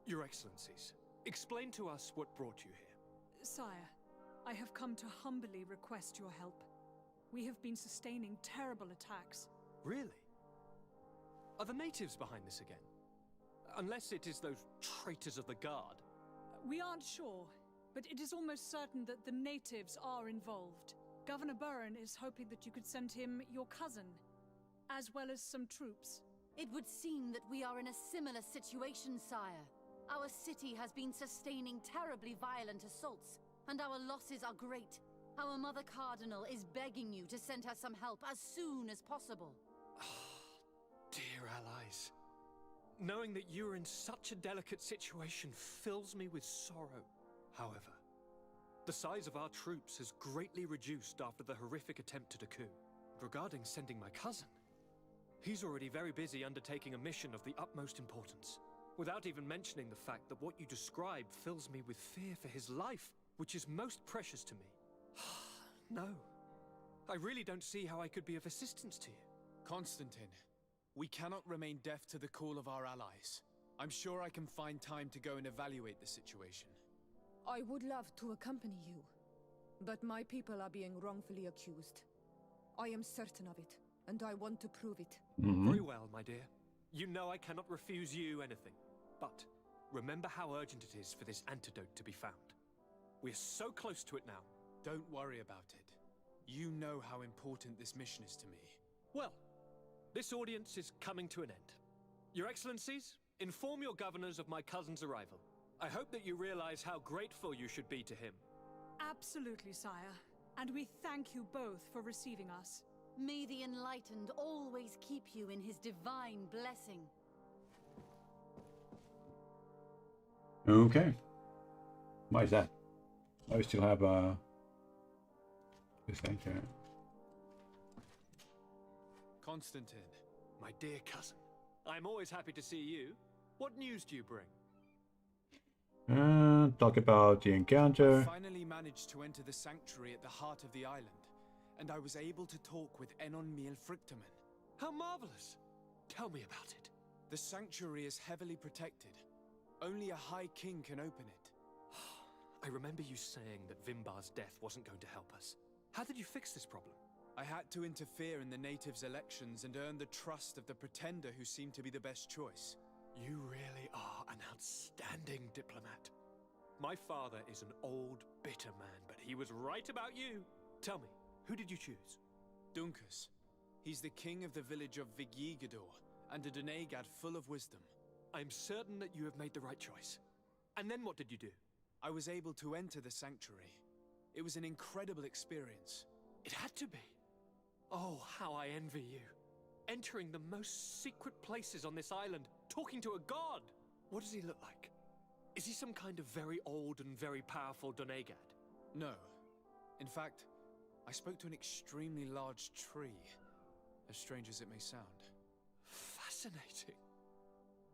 Your Excellencies, explain to us what brought you here. Sire, I have come to humbly request your help. We have been sustaining terrible attacks. Really? Are the natives behind this again? Unless it is those traitors of the Guard. We aren't sure, but it is almost certain that the natives are involved. Governor Burren is hoping that you could send him your cousin, as well as some troops. It would seem that we are in a similar situation, sire. Our city has been sustaining terribly violent assaults, and our losses are great. Our Mother Cardinal is begging you to send her some help as soon as possible. Dear allies, knowing that you are in such a delicate situation fills me with sorrow. However, the size of our troops has greatly reduced after the horrific attempt at a coup. Regarding sending my cousin, he's already very busy undertaking a mission of the utmost importance, without even mentioning the fact that what you describe fills me with fear for his life, which is most precious to me. No, I really don't see how I could be of assistance to you. Constantine, we cannot remain deaf to the call of our allies. I'm sure I can find time to go and evaluate the situation. I would love to accompany you, but my people are being wrongfully accused. I am certain of it, and I want to prove it. Very well, my dear. You know I cannot refuse you anything. But remember how urgent it is for this antidote to be found. We're so close to it now. Don't worry about it. You know how important this mission is to me. Well, this audience is coming to an end. Your Excellencies, inform your governors of my cousin's arrival. I hope that you realize how grateful you should be to him. Absolutely, sire. And we thank you both for receiving us. May the Enlightened always keep you in his divine blessing. Okay. Why is that? I still have this thing here. Constantine. My dear cousin, I'm always happy to see you. What news do you bring? Talk about the encounter. I finally managed to enter the sanctuary at the heart of the island, and I was able to talk with Enon Miel Frictamen. How marvelous! Tell me about it. The sanctuary is heavily protected. Only a High King can open it. I remember you saying that Vimbar's death wasn't going to help us. How did you fix this problem? I had to interfere in the natives' elections and earn the trust of the pretender who seemed to be the best choice. You really are an outstanding diplomat. My father is an old, bitter man, but he was right about you. Tell me, who did you choose? Dunkus. He's the king of the village of Vigyigador, and a Donegad full of wisdom. I'm certain that you have made the right choice. And then what did you do? I was able to enter the sanctuary. It was an incredible experience. It had to be. Oh, how I envy you. Entering the most secret places on this island, talking to a god. What does he look like? Is he some kind of very old and very powerful Donegad? No. In fact, I spoke to an extremely large tree, as strange as it may sound. Fascinating.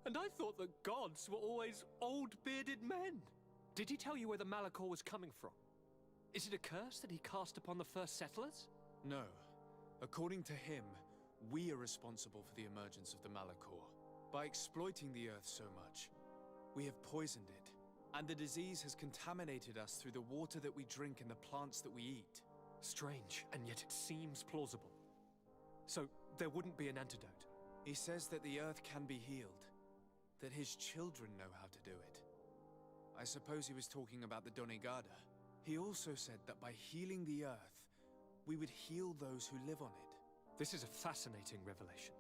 And I thought that gods were always old bearded men. Did he tell you where the Malachor was coming from? Is it a curse that he cast upon the first settlers? No. According to him, we are responsible for the emergence of the Malachor. By exploiting the earth so much, we have poisoned it, and the disease has contaminated us through the water that we drink and the plants that we eat. Strange, and yet it seems plausible. So, there wouldn't be an antidote? He says that the earth can be healed, that his children know how to do it. I suppose he was talking about the Donegada. He also said that by healing the earth, we would heal those who live on it. This is a fascinating revelation.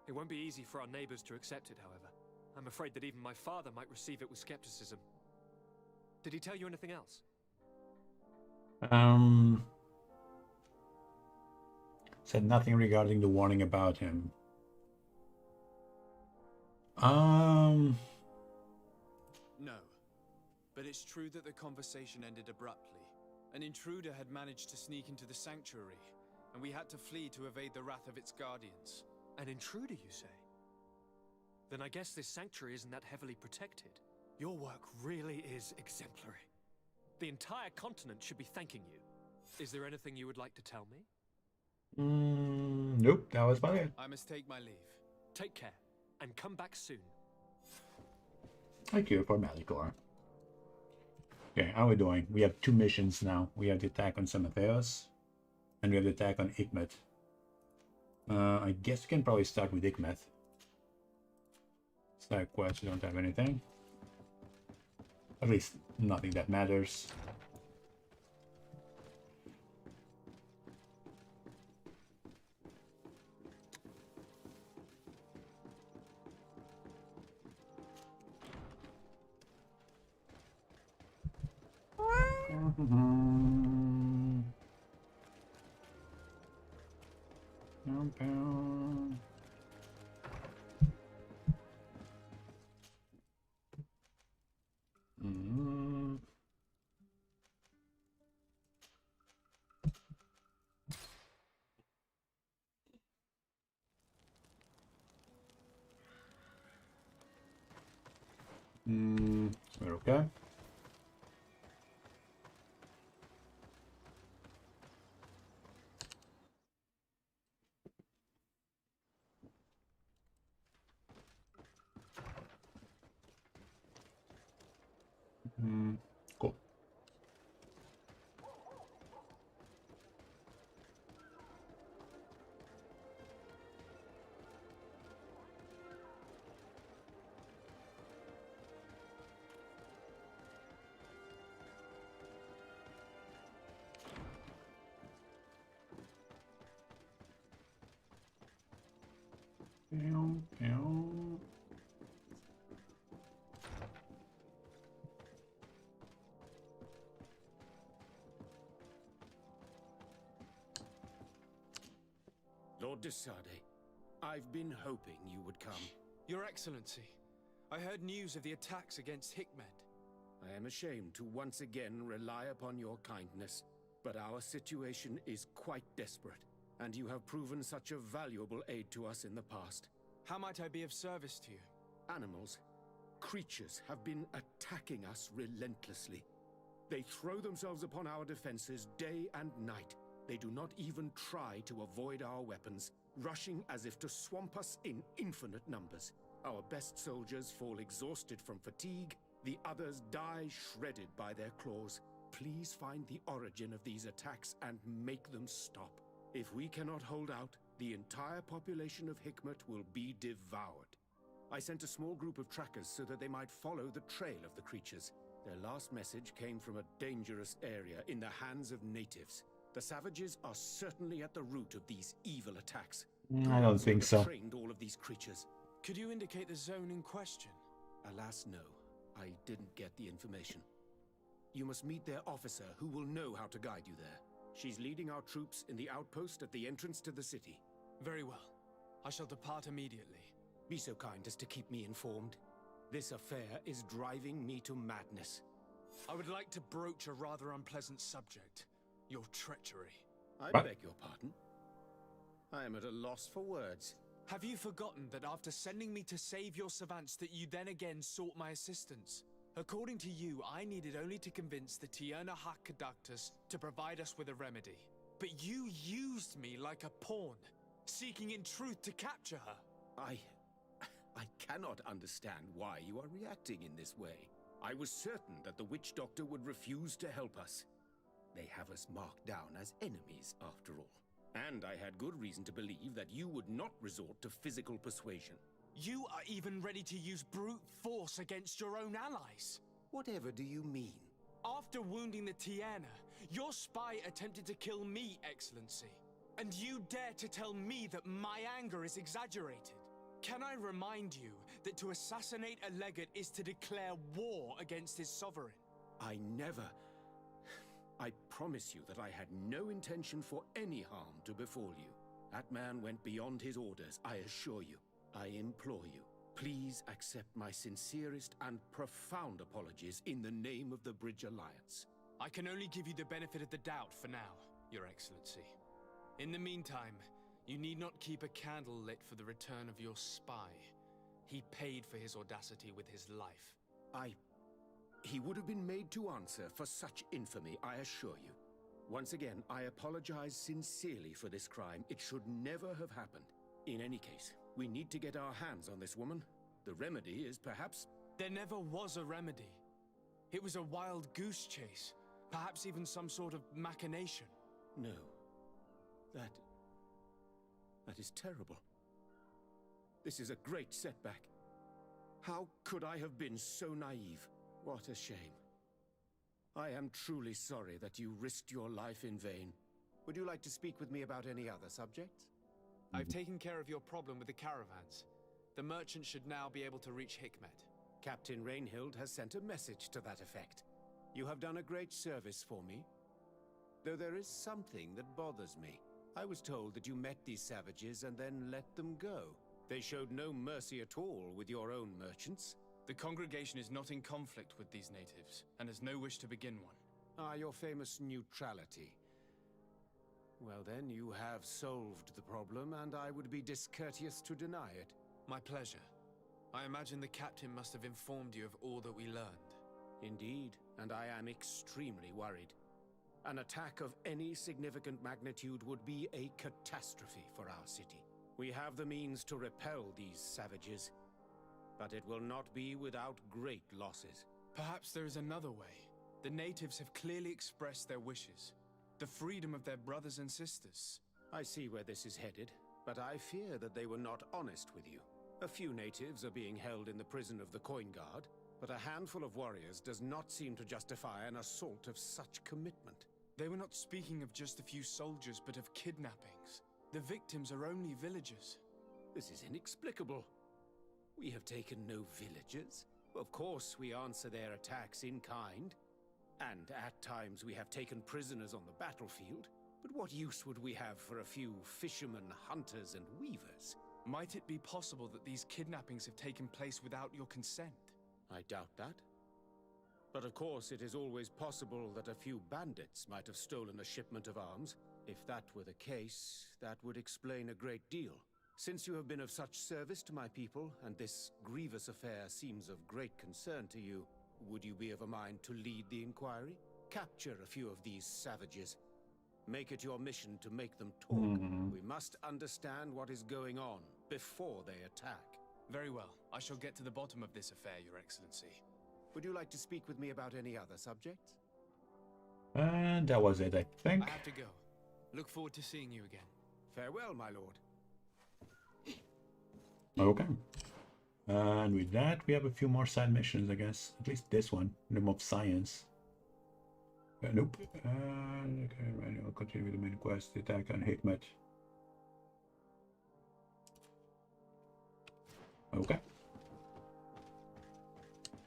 It won't be easy for our neighbors to accept it, however. I'm afraid that even my father might receive it with skepticism. Did he tell you anything else? Said nothing regarding the warning about him. No. But it's true that the conversation ended abruptly. An intruder had managed to sneak into the sanctuary, and we had to flee to evade the wrath of its guardians. An intruder, you say? Then I guess this sanctuary isn't that heavily protected. Your work really is exemplary. The entire continent should be thanking you. Is there anything you would like to tell me? Nope, that was about it. I must take my leave. Take care, and come back soon. Thank you for Malicor. Okay, how are we doing? We have 2 missions now. We have the attack on Samatheos, and we have the attack on Hikmet. I guess we can probably start with Hikmet. Side quest, we don't have anything. At least nothing that matters. We're okay. Cool. Pew, pew. Lord de Sade, I've been hoping you would come. Your Excellency, I heard news of the attacks against Hikmet. I am ashamed to once again rely upon your kindness, but our situation is quite desperate, and you have proven such a valuable aid to us in the past. How might I be of service to you? Animals, creatures have been attacking us relentlessly. They throw themselves upon our defenses day and night. They do not even try to avoid our weapons, rushing as if to swamp us in infinite numbers. Our best soldiers fall exhausted from fatigue, the others die shredded by their claws. Please find the origin of these attacks and make them stop. If we cannot hold out, the entire population of Hikmet will be devoured. I sent a small group of trackers so that they might follow the trail of the creatures. Their last message came from a dangerous area in the hands of natives. The savages are certainly at the root of these evil attacks. I don't think so. Trained all of these creatures. Could you indicate the zone in question? Alas, no. I didn't get the information. You must meet their officer, who will know how to guide you there. She's leading our troops in the outpost at the entrance to the city. Very well. I shall depart immediately. Be so kind as to keep me informed. This affair is driving me to madness. I would like to broach a rather unpleasant subject. Your treachery. I beg your pardon? I am at a loss for words. Have you forgotten that after sending me to save your savants that you then again sought my assistance? According to you, I needed only to convince the Tierna Conductors to provide us with a remedy. But you used me like a pawn, seeking in truth to capture her. I cannot understand why you are reacting in this way. I was certain that the witch doctor would refuse to help us. They have us marked down as enemies, after all. And I had good reason to believe that you would not resort to physical persuasion. You are even ready to use brute force against your own allies. Whatever do you mean? After wounding the Tierna, your spy attempted to kill me, Excellency. And you dare to tell me that my anger is exaggerated. Can I remind you that to assassinate a legate is to declare war against his sovereign? I promise you that I had no intention for any harm to befall you. That man went beyond his orders, I assure you. I implore you, please accept my sincerest and profound apologies in the name of the Bridge Alliance. I can only give you the benefit of the doubt for now, Your Excellency. In the meantime, You need not keep a candle lit for the return of your spy. He paid for his audacity with his life. He would have been made to answer for such infamy, I assure you. Once again, I apologize sincerely for this crime. It should never have happened. In any case, we need to get our hands on this woman. The remedy is perhaps... There never was a remedy. It was a wild goose chase. Perhaps even some sort of machination. No. That is terrible. This is a great setback. How could I have been so naive? What a shame. I am truly sorry that you risked your life in vain. Would you like to speak with me about any other subjects? I've taken care of your problem with the caravans. The merchant should now be able to reach Hikmet. Captain Rainhild has sent a message to that effect. You have done a great service for me. Though there is something that bothers me. I was told that you met these savages and then let them go. They showed no mercy at all with your own merchants. The congregation is not in conflict with these natives, and has no wish to begin one. Ah, your famous neutrality. Well then, you have solved the problem, and I would be discourteous to deny it. My pleasure. I imagine the captain must have informed you of all that we learned. Indeed, and I am extremely worried. An attack of any significant magnitude would be a catastrophe for our city. We have the means to repel these savages, but it will not be without great losses. Perhaps there is another way. The natives have clearly expressed their wishes. The freedom of their brothers and sisters. I see where this is headed, but I fear that they were not honest with you. A few natives are being held in the prison of the Coin Guard, but a handful of warriors does not seem to justify an assault of such commitment. They were not speaking of just a few soldiers, but of kidnappings. The victims are only villagers. This is inexplicable. We have taken no villagers. Of course, we answer their attacks in kind. And at times we have taken prisoners on the battlefield. But what use would we have for a few fishermen, hunters, and weavers? Might it be possible that these kidnappings have taken place without your consent? I doubt that. But of course, it is always possible that a few bandits might have stolen a shipment of arms. If that were the case, that would explain a great deal. Since you have been of such service to my people, and this grievous affair seems of great concern to you, would you be of a mind to lead the inquiry? Capture a few of these savages. Make it your mission to make them talk. We must understand what is going on before they attack. Very well. I shall get to the bottom of this affair, Your Excellency. Would you like to speak with me about any other subjects? And that was it, I think. I have to go. Look forward to seeing you again. Farewell, my lord. Okay. And with that, we have a few more side missions, I guess. At least this one, Room of Science. Nope. Okay, right, I'll continue with the main quest, the attack on Hikmet. Okay.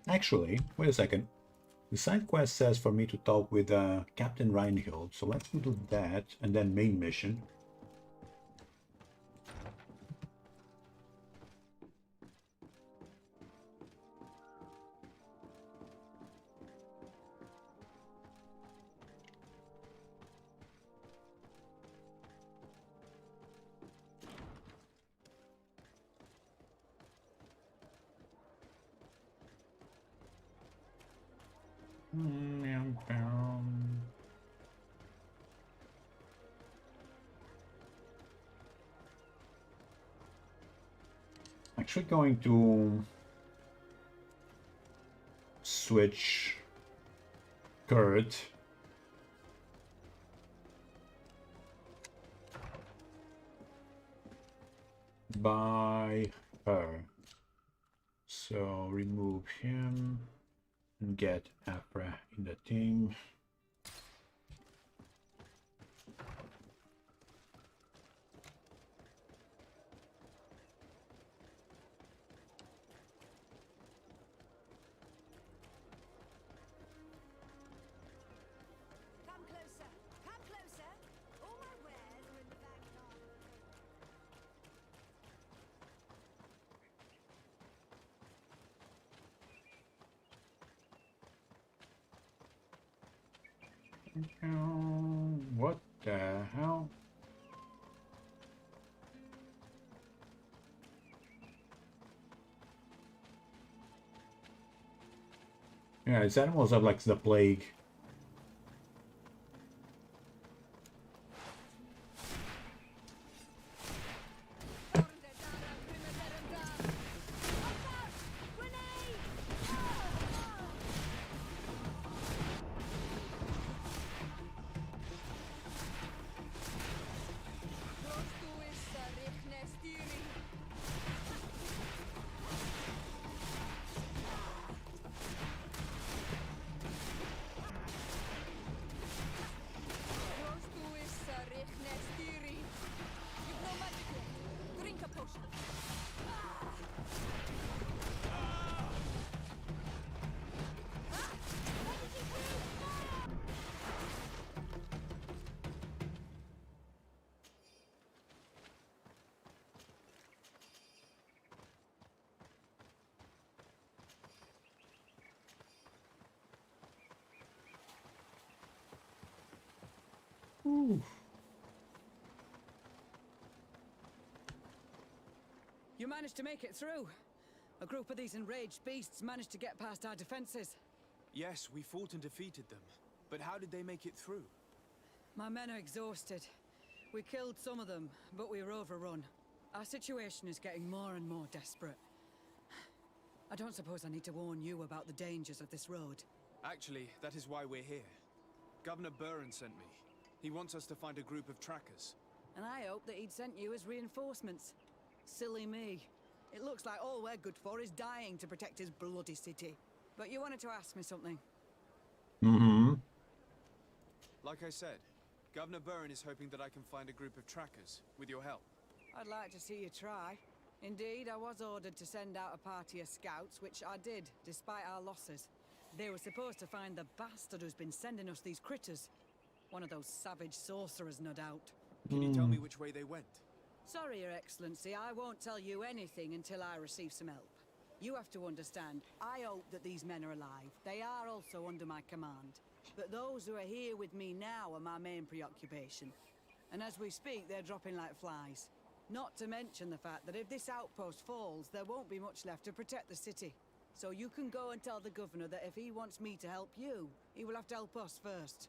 Actually, wait a second. The side quest says for me to talk with Captain Reinhild, so let's do that, and then main mission. Actually going to switch Kurt by her. So remove him and get Afra in the team. What the hell? Yeah, these animals have like the plague. Ooh. You managed to make it through. A group of these enraged beasts managed to get past our defenses. Yes, we fought and defeated them. But how did they make it through? My men are exhausted. We killed some of them, but we were overrun. Our situation is getting more and more desperate. I don't suppose I need to warn you about the dangers of this road. Actually, that is why we're here. Governor Burren sent me. He wants us to find a group of trackers. And I hope that he'd sent you as reinforcements. Silly me. It looks like all we're good for is dying to protect his bloody city. But you wanted to ask me something. Mm-hmm. Like I said, Governor Burren is hoping that I can find a group of trackers, with your help. I'd like to see you try. Indeed, I was ordered to send out a party of scouts, which I did, despite our losses. They were supposed to find the bastard who's been sending us these critters. One of those savage sorcerers, no doubt. Can you tell me which way they went? Sorry, Your Excellency, I won't tell you anything until I receive some help. You have to understand, I hope that these men are alive. They are also under my command. But those who are here with me now are my main preoccupation. And as we speak, they're dropping like flies. Not to mention the fact that if this outpost falls, there won't be much left to protect the city. So you can go and tell the governor that if he wants me to help you, he will have to help us first.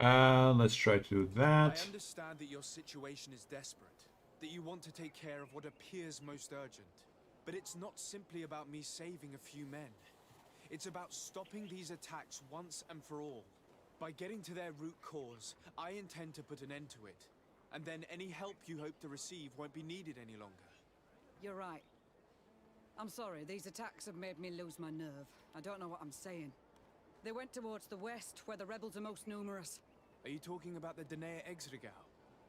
Let's try to do that. I understand that your situation is desperate, that you want to take care of what appears most urgent. But it's not simply about me saving a few men. It's about stopping these attacks once and for all. By getting to their root cause, I intend to put an end to it. And then any help you hope to receive won't be needed any longer. You're right. I'm sorry, these attacks have made me lose my nerve. I don't know what I'm saying. They went towards the west, where the rebels are most numerous. Are you talking about the Danae Exregau?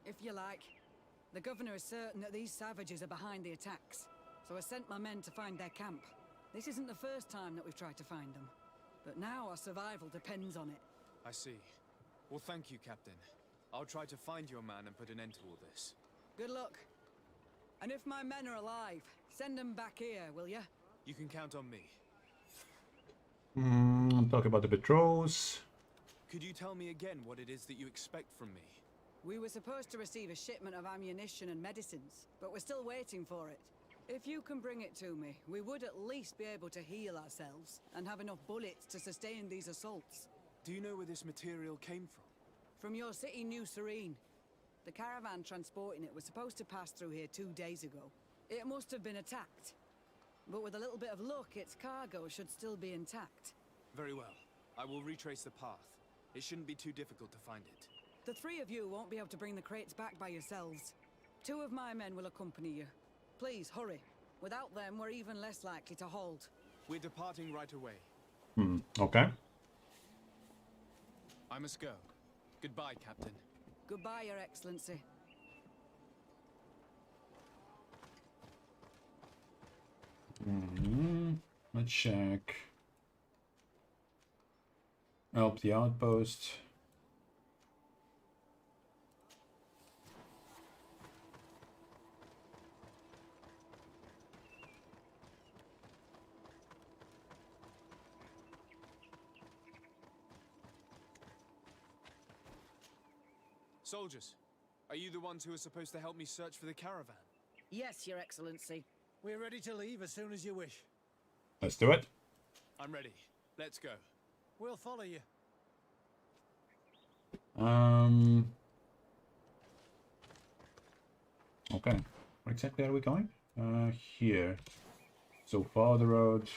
If you like. The governor is certain that these savages are behind the attacks. So I sent my men to find their camp. This isn't the first time that we've tried to find them. But now our survival depends on it. I see. Well, thank you, Captain. I'll try to find your man and put an end to all this. Good luck. And if my men are alive, send them back here, will you? You can count on me. Talk about the patrols. Could you tell me again what it is that you expect from me? We were supposed to receive a shipment of ammunition and medicines, but we're still waiting for it. If you can bring it to me, we would at least be able to heal ourselves and have enough bullets to sustain these assaults. Do you know where this material came from? From your city, New Serene. The caravan transporting it was supposed to pass through here 2 days ago. It must have been attacked. But with a little bit of luck, its cargo should still be intact. Very well. I will retrace the path. It shouldn't be too difficult to find it. The three of you won't be able to bring the crates back by yourselves. 2 of my men will accompany you. Please, hurry. Without them, we're even less likely to hold. We're departing right away. Okay. I must go. Goodbye, Captain. Goodbye, Your Excellency. Let's check. Help the outpost. Soldiers, are you the ones who are supposed to help me search for the caravan? Yes, Your Excellency. We're ready to leave as soon as you wish. Let's do it. I'm ready. Let's go. We'll follow you. Okay. Where exactly are we going? Here. So follow the road.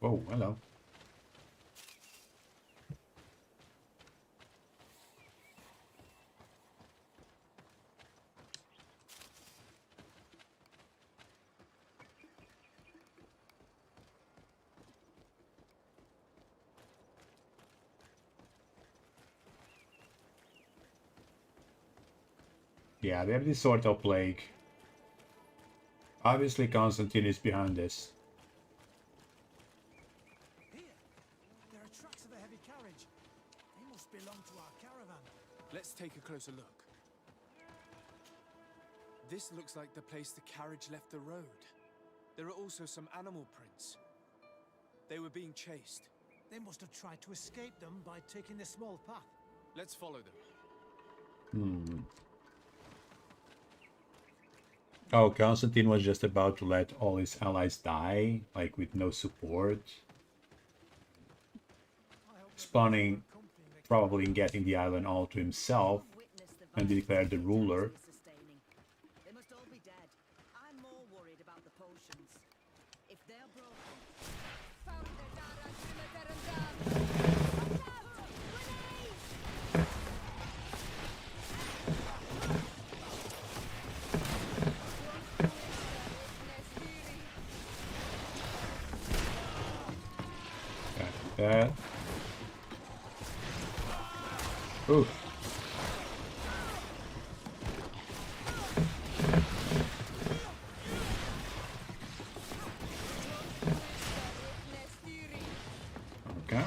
Oh, hello. Yeah, they have this sort of plague. Obviously, Constantine is behind this. Here, there are tracks of a heavy carriage. They must belong to our caravan. Let's take a closer look. This looks like the place the carriage left the road. There are also some animal prints. They were being chased. They must have tried to escape them by taking the small path. Let's follow them. Hmm. Oh, Constantine was just about to let all his allies die, like with no support. Spawning, probably getting the island all to himself, and declared the ruler. They must all be dead. I'm more worried about the potions. If they're broken. That. Oof. Okay.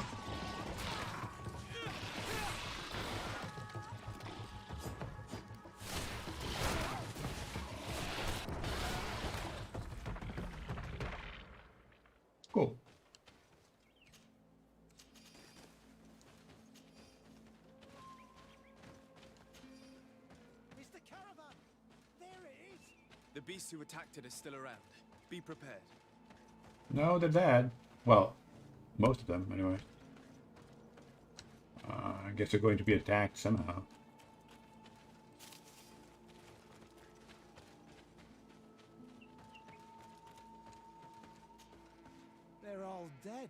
Cool. It's the caravan! There it is! The beasts who attacked it are still around. Be prepared. No, they're dead. Well, most of them, anyway. I guess they're going to be attacked somehow. They're all dead.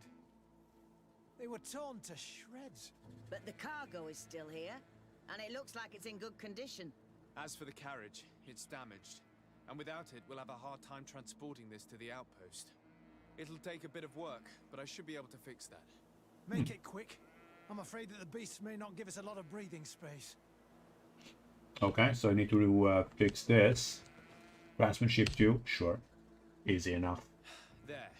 They were torn to shreds. But the cargo is still here, and it looks like it's in good condition. As for the carriage, it's damaged. And without it, we'll have a hard time transporting this to the outpost. It'll take a bit of work, but I should be able to fix that. Make it quick. I'm afraid that the beasts may not give us a lot of breathing space. Okay, so I need to fix this. Craftsmanship 2, sure. Easy enough. There.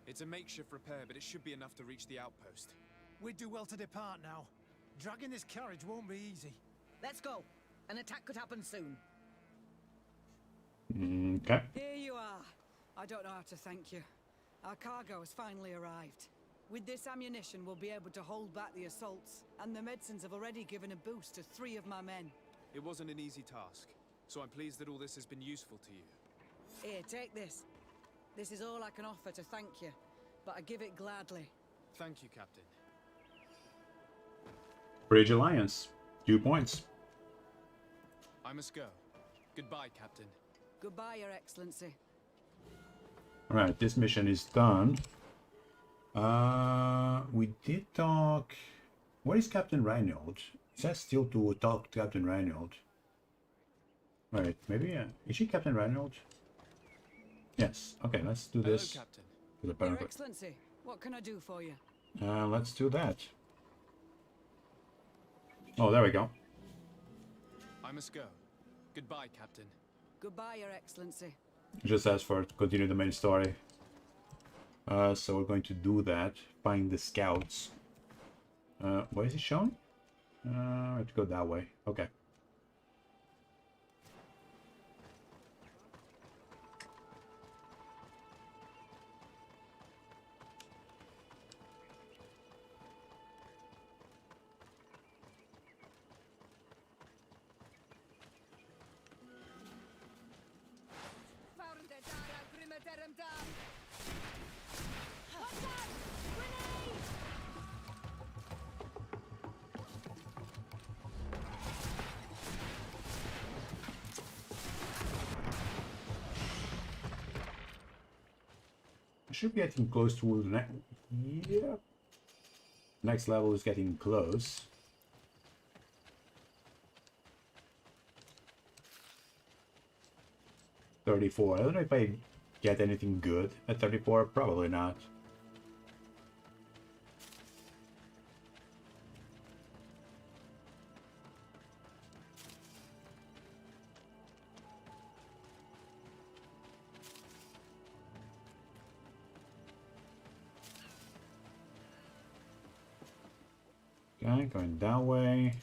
It's a makeshift repair, but it should be enough to reach the outpost. We'd do well to depart now. Dragging this carriage won't be easy. Let's go. An attack could happen soon. Okay. Here you are. I don't know how to thank you. Our cargo has finally arrived. With this ammunition, we'll be able to hold back the assaults, and the medicines have already given a boost to 3 of my men. It wasn't an easy task, so I'm pleased that all this has been useful to you. Here, take this. This is all I can offer to thank you, but I give it gladly. Thank you, Captain. Bridge Alliance. 2 points. I must go. Goodbye, Captain. Goodbye, Your Excellency. Alright, this mission is done. We did talk... Where is Captain Reinhold? It says still to talk to Captain Reinhold. Alright, maybe... is she Captain Reinhold? Yes. Okay, let's do this. Hello, Captain. Your Excellency, what can I do for you? Let's do that. Oh, there we go. I must go. Goodbye, Captain. Goodbye, Your Excellency. It just asks for to continue the main story. So we're going to do that. Find the scouts. What is it shown? I have to go that way. Okay. Should be getting close to the next. Yeah. Next level is getting close. $34. I don't know if I get anything good at 34. Probably not. Okay, going that way.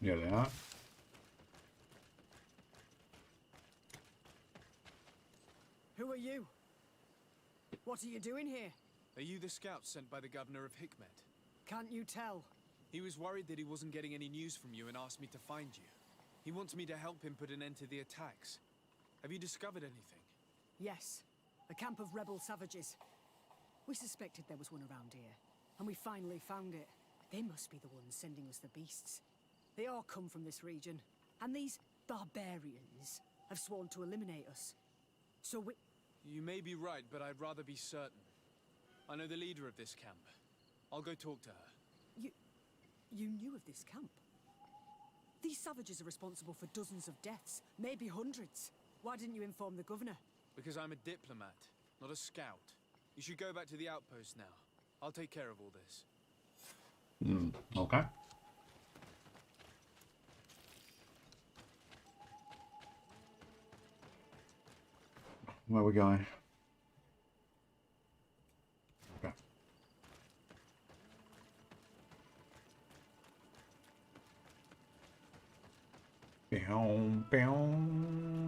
There they are. Who are you? What are you doing here? Are you the scouts sent by the governor of Hikmet? Can't you tell? He was worried that he wasn't getting any news from you and asked me to find you. He wants me to help him put an end to the attacks. Have you discovered anything? Yes. A camp of rebel savages. We suspected there was one around here, and we finally found it. They must be the ones sending us the beasts. They all come from this region, and these barbarians have sworn to eliminate us. So we... You may be right, but I'd rather be certain. I know the leader of this camp. I'll go talk to her. You knew of this camp? These savages are responsible for dozens of deaths, maybe hundreds. Why didn't you inform the governor? Because I'm a diplomat, not a scout. You should go back to the outpost now. I'll take care of all this. Okay. Where are we going? Okay. Boom, boom.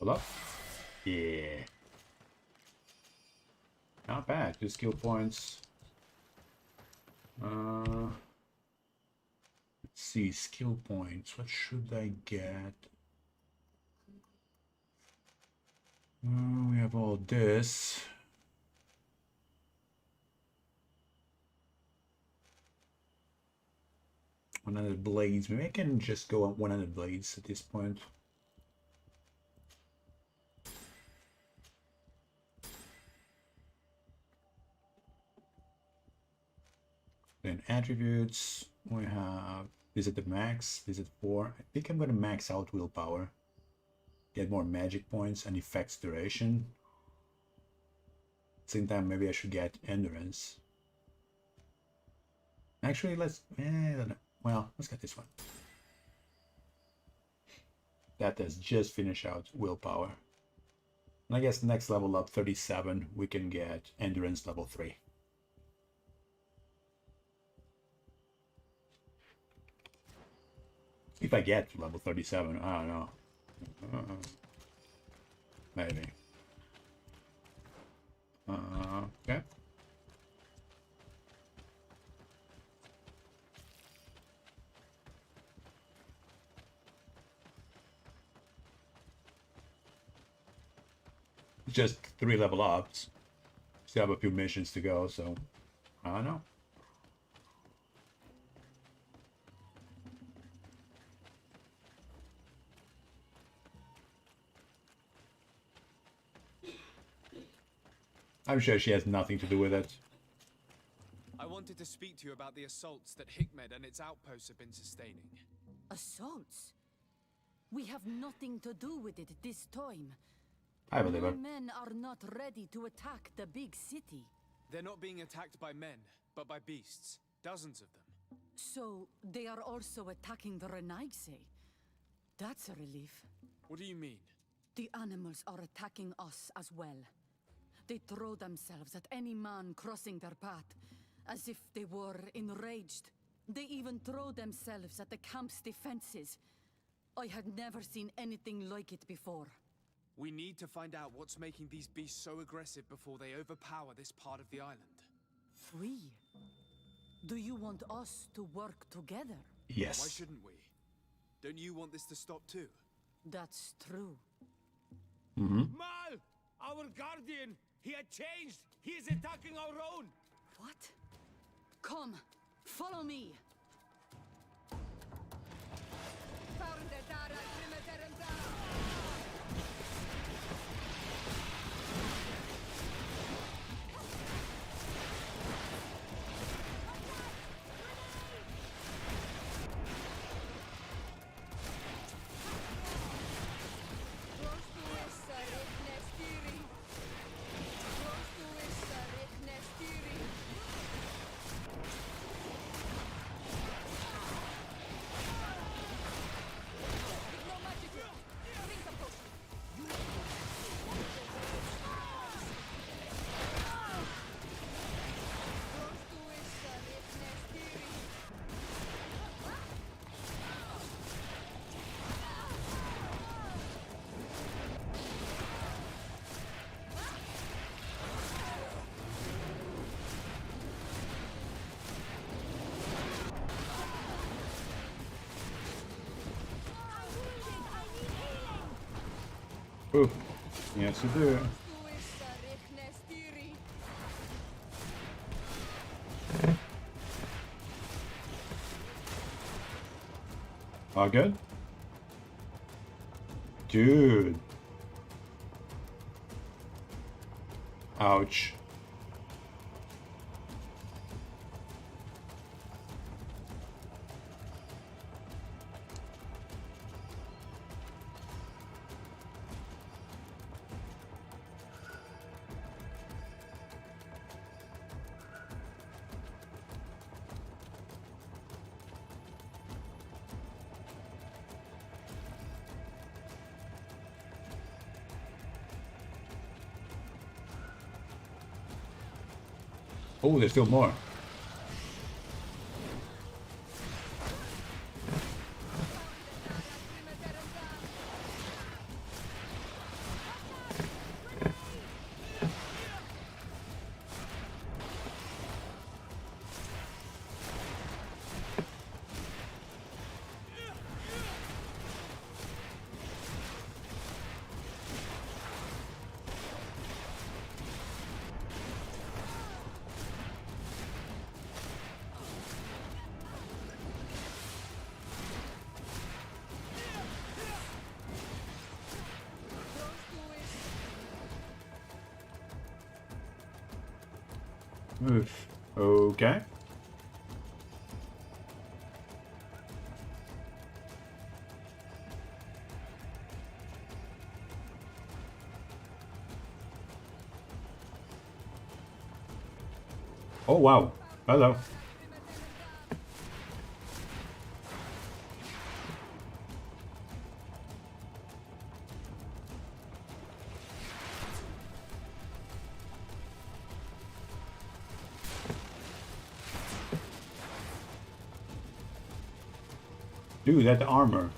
Up? Yeah. Not bad. 2 skill points. Let's see. Skill points. What should I get? We have all this. $100 blades. Maybe I can just go up 100 blades at this point. Then attributes, we have visit the max, visit 4. I think I'm gonna max out willpower. Get more magic points and effects duration. Same time, maybe I should get endurance. Actually, let's. I don't know. Well, let's get this one. That does just finish out willpower. And I guess next level up, 37, we can get endurance level 3. If I get to level 37, I don't know. Maybe. Okay. Just 3 level ups. Still have a few missions to go, so I don't know. I'm sure she has nothing to do with it. I wanted to speak to you about the assaults that Hikmed and its outposts have been sustaining. Assaults? We have nothing to do with it this time. I believe My it. men are not ready to attack the big city. They're not being attacked by men, but by beasts. Dozens of them. So, they are also attacking the Renaigse? That's a relief. What do you mean? The animals are attacking us as well. They throw themselves at any man crossing their path, as if they were enraged. They even throw themselves at the camp's defenses. I had never seen anything like it before. We need to find out what's making these beasts so aggressive before they overpower this part of the island. We? Do you want us to work together? Yes. Why shouldn't we? Don't you want this to stop too? That's true. Mal! Our guardian! He had changed! He is attacking our own! What? Come, follow me. Ooh. Yes, you do. All good? Dude. Ouch. Oh, there's still more. Oof. Okay. Oh wow. Hello. Dude, that armor.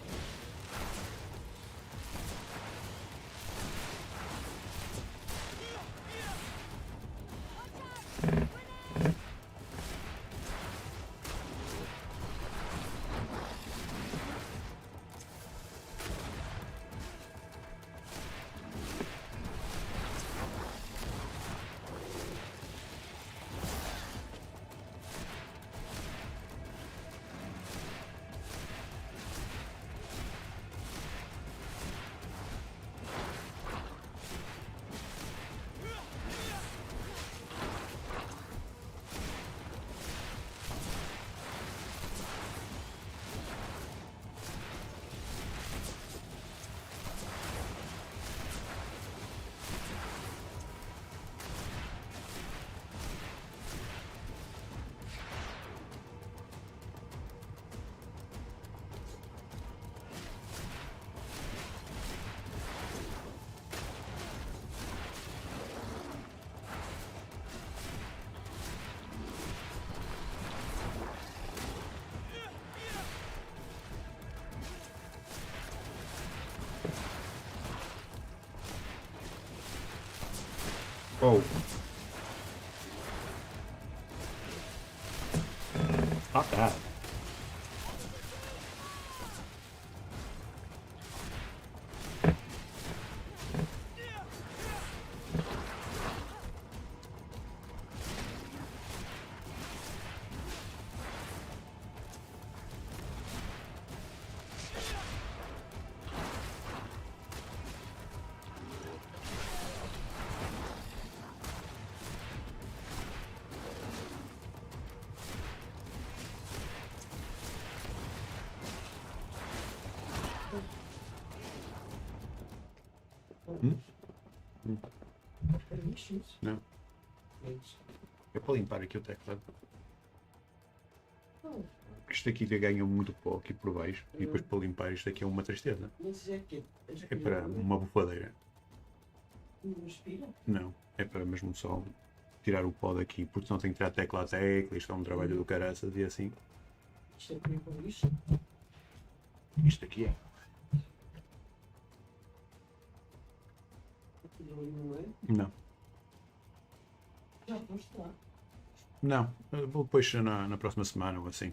Oh. Not that. Não. É para limpar aqui o teclado. Isto aqui ganha muito pó aqui por baixo. E depois para limpar isto aqui é uma tristeza. É para uma bufadeira. Não. É para mesmo só tirar o pó daqui. Porque senão tenho que tirar tecla a tecla. Isto é um trabalho do caraças e assim. Isto é para isso? Isto aqui é. Não. Já foste lá? Não. Vou depois na próxima semana ou assim.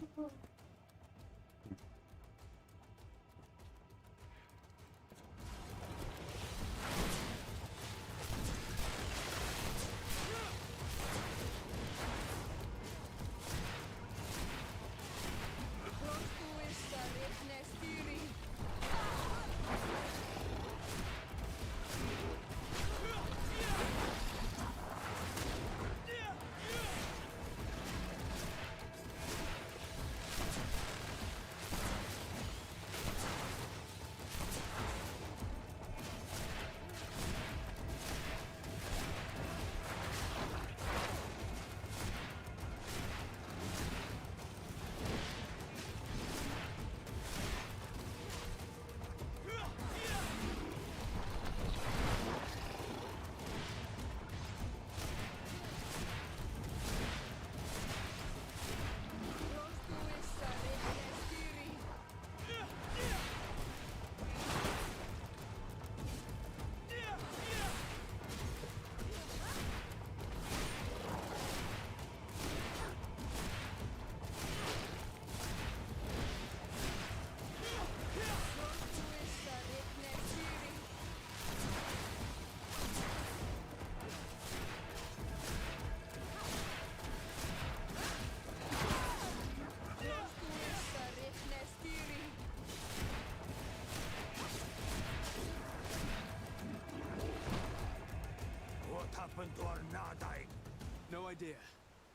No idea.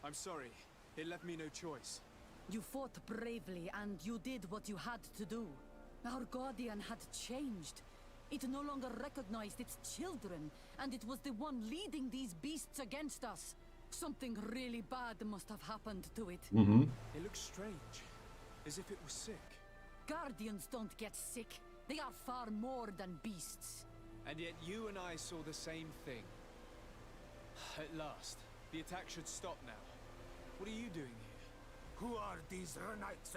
I'm sorry. It left me no choice. You fought bravely, and you did what you had to do. Our guardian had changed. It no longer recognized its children, and it was the one leading these beasts against us. Something really bad must have happened to it. It looks strange. As if it was sick. Guardians don't get sick. They are far more than beasts. And yet you and I saw the same thing. At last. The attack should stop now. What are you doing here? Who are these Renites?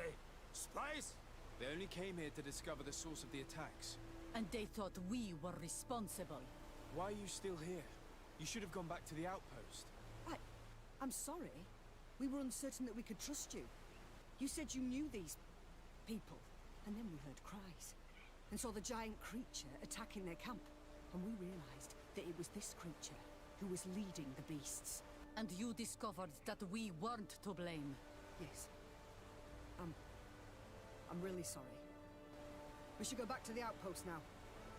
Spies? They only came here to discover the source of the attacks. And they thought we were responsible. Why are you still here? You should have gone back to the outpost. I'm sorry. We were uncertain that we could trust you. You said you knew these people, and then we heard cries, and saw the giant creature attacking their camp, and we realized that it was this creature who was leading the beasts. And you discovered that we weren't to blame. Yes. I'm really sorry. We should go back to the outpost now.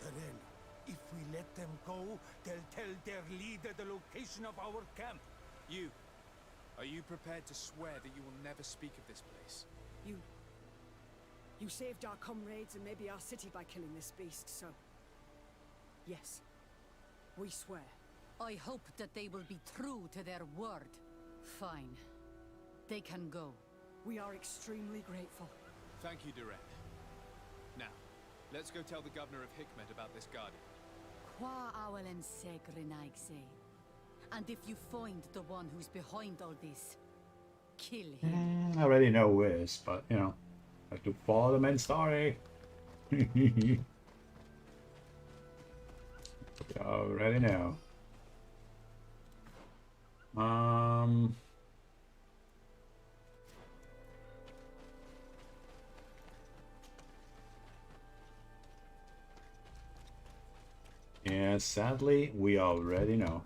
Then, if we let them go, they'll tell their leader the location of our camp. You. Are you prepared to swear that you will never speak of this place? You saved our comrades and maybe our city by killing this beast, so... Yes. We swear. I hope that they will be true to their word. Fine. They can go. We are extremely grateful. Thank you, Duran. Now, let's go tell the governor of Hikmet about this garden. Qua awelen segrenaigse. And if you find the one who's behind all this, kill him. I already know this, but you know, I have to follow the main story. You already know. Um. Yeah, sadly, we already know.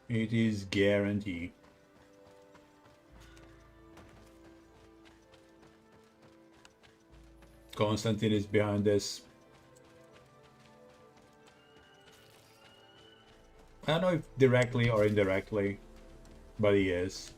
It is guaranteed. Constantine is behind this. I don't know if directly or indirectly, but he is.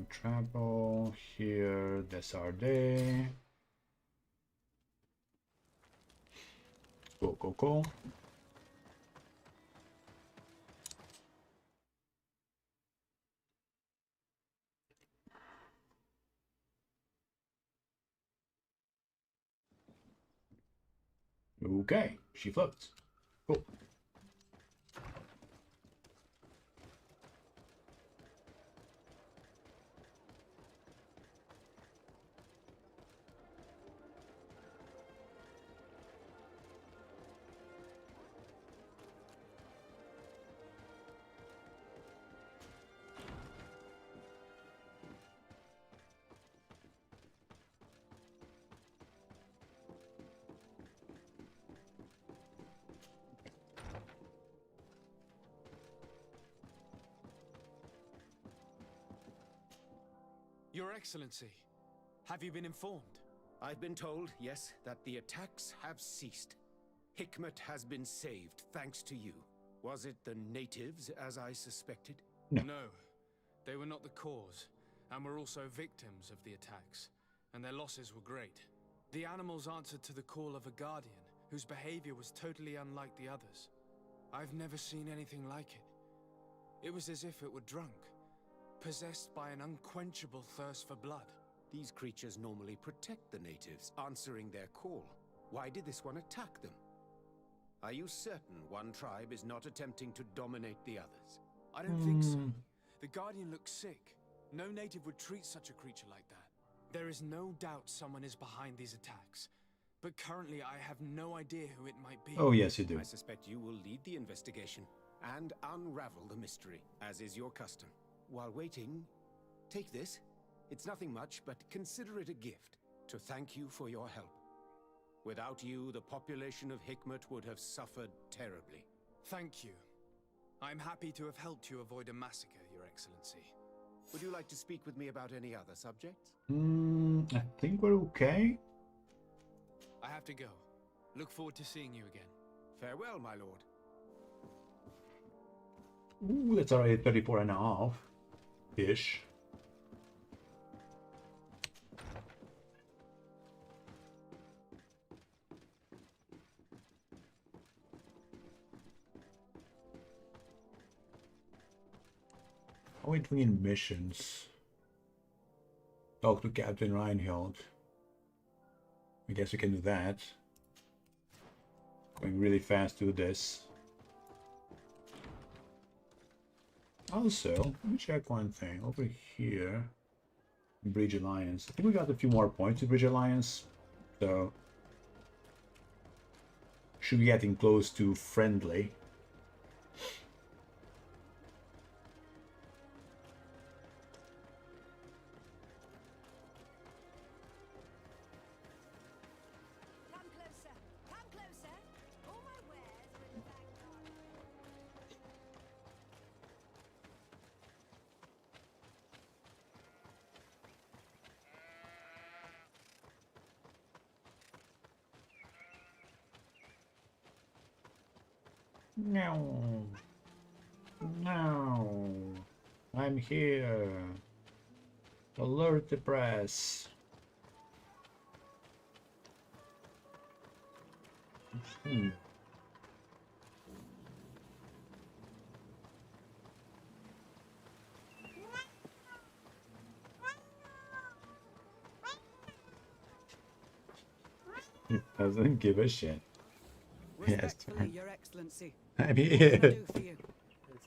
Travel here, Desarde. Go. Okay, she floats. Cool. Your Excellency, have you been informed? I've been told, yes, that the attacks have ceased. Hikmet has been saved, thanks to you. Was it the natives, as I suspected? No, they were not the cause, and were also victims of the attacks, and their losses were great. The animals answered to the call of a guardian, whose behavior was totally unlike the others. I've never seen anything like it. It was as if it were drunk, possessed by an unquenchable thirst for blood. These creatures normally protect the natives, answering their call. Why did this one attack them? Are you certain one tribe is not attempting to dominate the others? I don't think so. The Guardian looks sick. No native would treat such a creature like that. There is no doubt someone is behind these attacks. But currently I have no idea who it might be. Oh, yes, you do. I suspect you will lead the investigation and unravel the mystery, as is your custom. While waiting, take this. It's nothing much, but consider it a gift to thank you for your help. Without you, the population of Hikmet would have suffered terribly. Thank you. I'm happy to have helped you avoid a massacre, Your Excellency. Would you like to speak with me about any other subjects? I think we're okay. I have to go. Look forward to seeing you again. Farewell, my lord. Ooh, that's already 34 and a half-ish. How are we doing in missions? Talk to Captain Reinhold. I guess we can do that. Going really fast to this. Also, let me check one thing. Over here, Bridge Alliance. I think we got a few more points to Bridge Alliance. So, should be getting close to friendly. No. No. I'm here. Alert the press. Hmm. Doesn't give a shit. Respectfully, Your Excellency. I'm What can I here. do for you?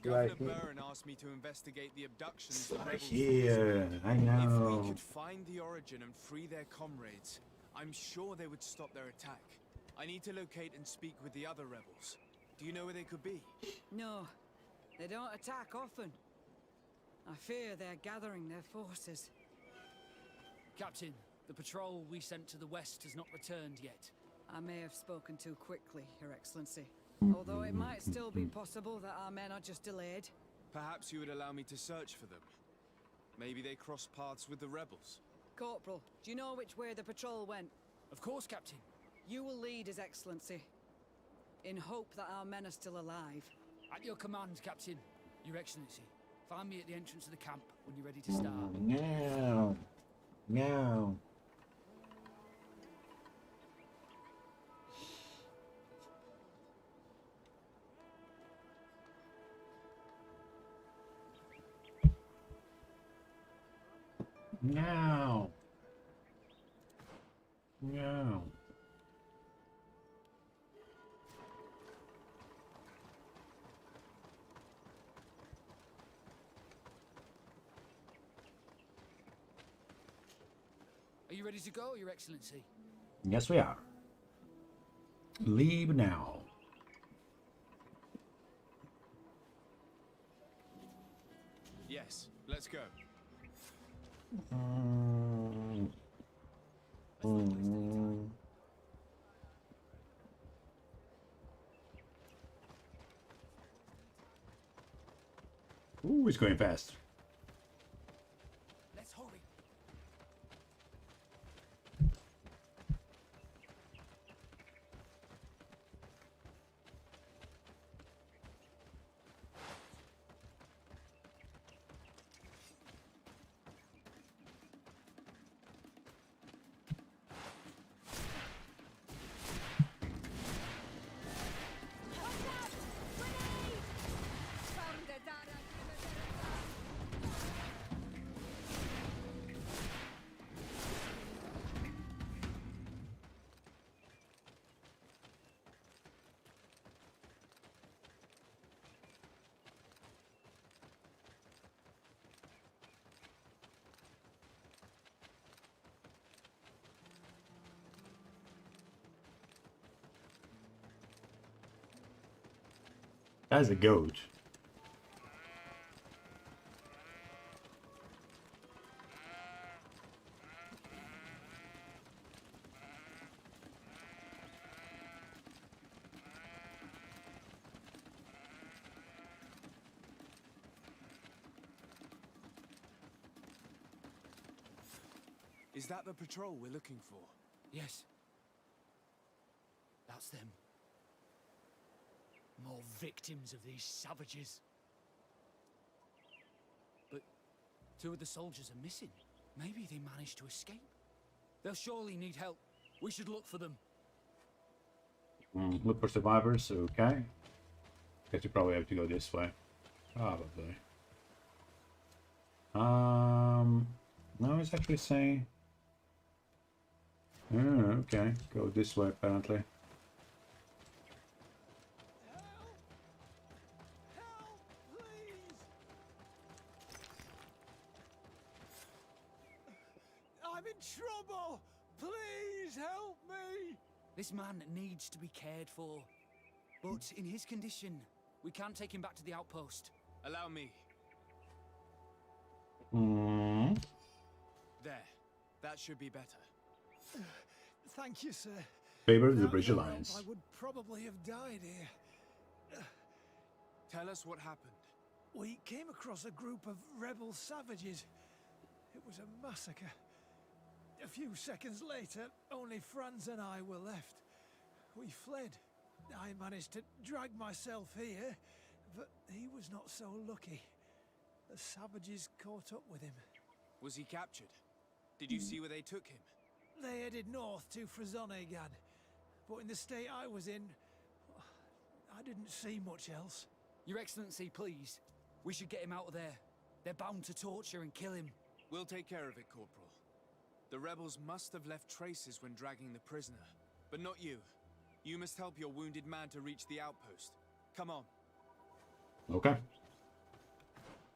Governor Byrne asked me to investigate the abductions the rebels Here, I If know. we could find the origin and free their comrades, I'm sure they would stop their attack. I need to locate and speak with the other rebels. Do you know where they could be? No, they don't attack often. I fear they're gathering their forces. Captain, the patrol we sent to the west has not returned yet. I may have spoken too quickly, Your Excellency. Although it might still be possible that our men are just delayed. Perhaps you would allow me to search for them. Maybe they crossed paths with the rebels. Corporal, do you know which way the patrol went? Of course, Captain. You will lead, His Excellency, in hope that our men are still alive. At your command, Captain. Your Excellency. Find me at the entrance of the camp when you're ready to start. No. No. No. No. Are you ready to go, Your Excellency? Yes, we are. Leave now. Yes, let's go. Ooh, he's going fast. Let's hurry. That's a goat. Is that the patrol we're looking for? Yes. That's them. More victims of these savages. But 2 of the soldiers are missing. Maybe they managed to escape. They'll surely need help. We should look for them. Look for survivors, okay. Guess you probably have to go this way. Probably. No, it's actually saying... Oh, okay. Go this way, apparently. I'm in trouble! Please help me! This man needs to be cared for. But in his condition, we can't take him back to the outpost. Allow me. There. That should be better. Thank you, sir. Favor the Without Bridge your help, Alliance. I would probably have died here. Tell us what happened. We came across a group of rebel savages. It was a massacre. A few seconds later, only Franz and I were left. We fled. I managed to drag myself here, but he was not so lucky. The savages caught up with him. Was he captured? Did you see where they took him? They headed north to Frazonegan, but in the state I was in, I didn't see much else. Your Excellency, please. We should get him out of there. They're bound to torture and kill him. We'll take care of it, Corporal. The rebels must have left traces when dragging the prisoner. But not you. You must help your wounded man to reach the outpost. Come on. Okay.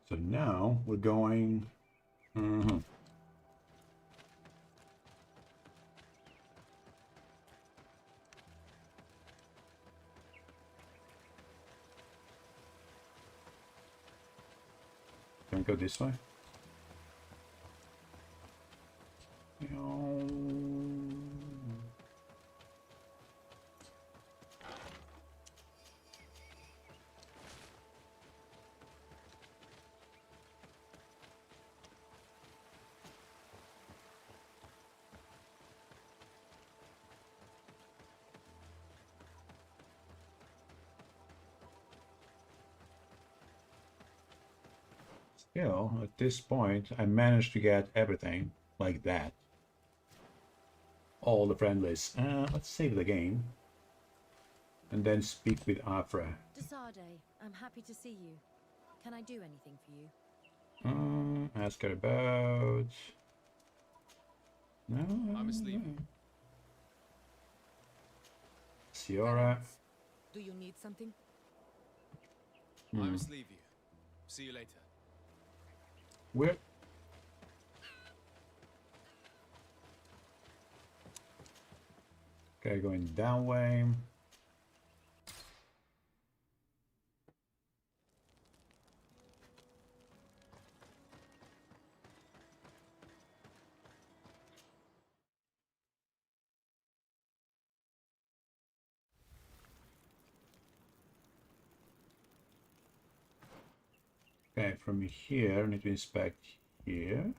So now we're going... Can we go this way? Still, at this point, I managed to get everything like that. All the friendlies. Let's save the game. And then speak with Afra. Desade, I'm happy to see you. Can I do anything for you? Ask her about... No, I must leave you. Ciora. Do you need something? I must leave you. See you later. Where? Okay, going down way. Okay, from here, I need to inspect here.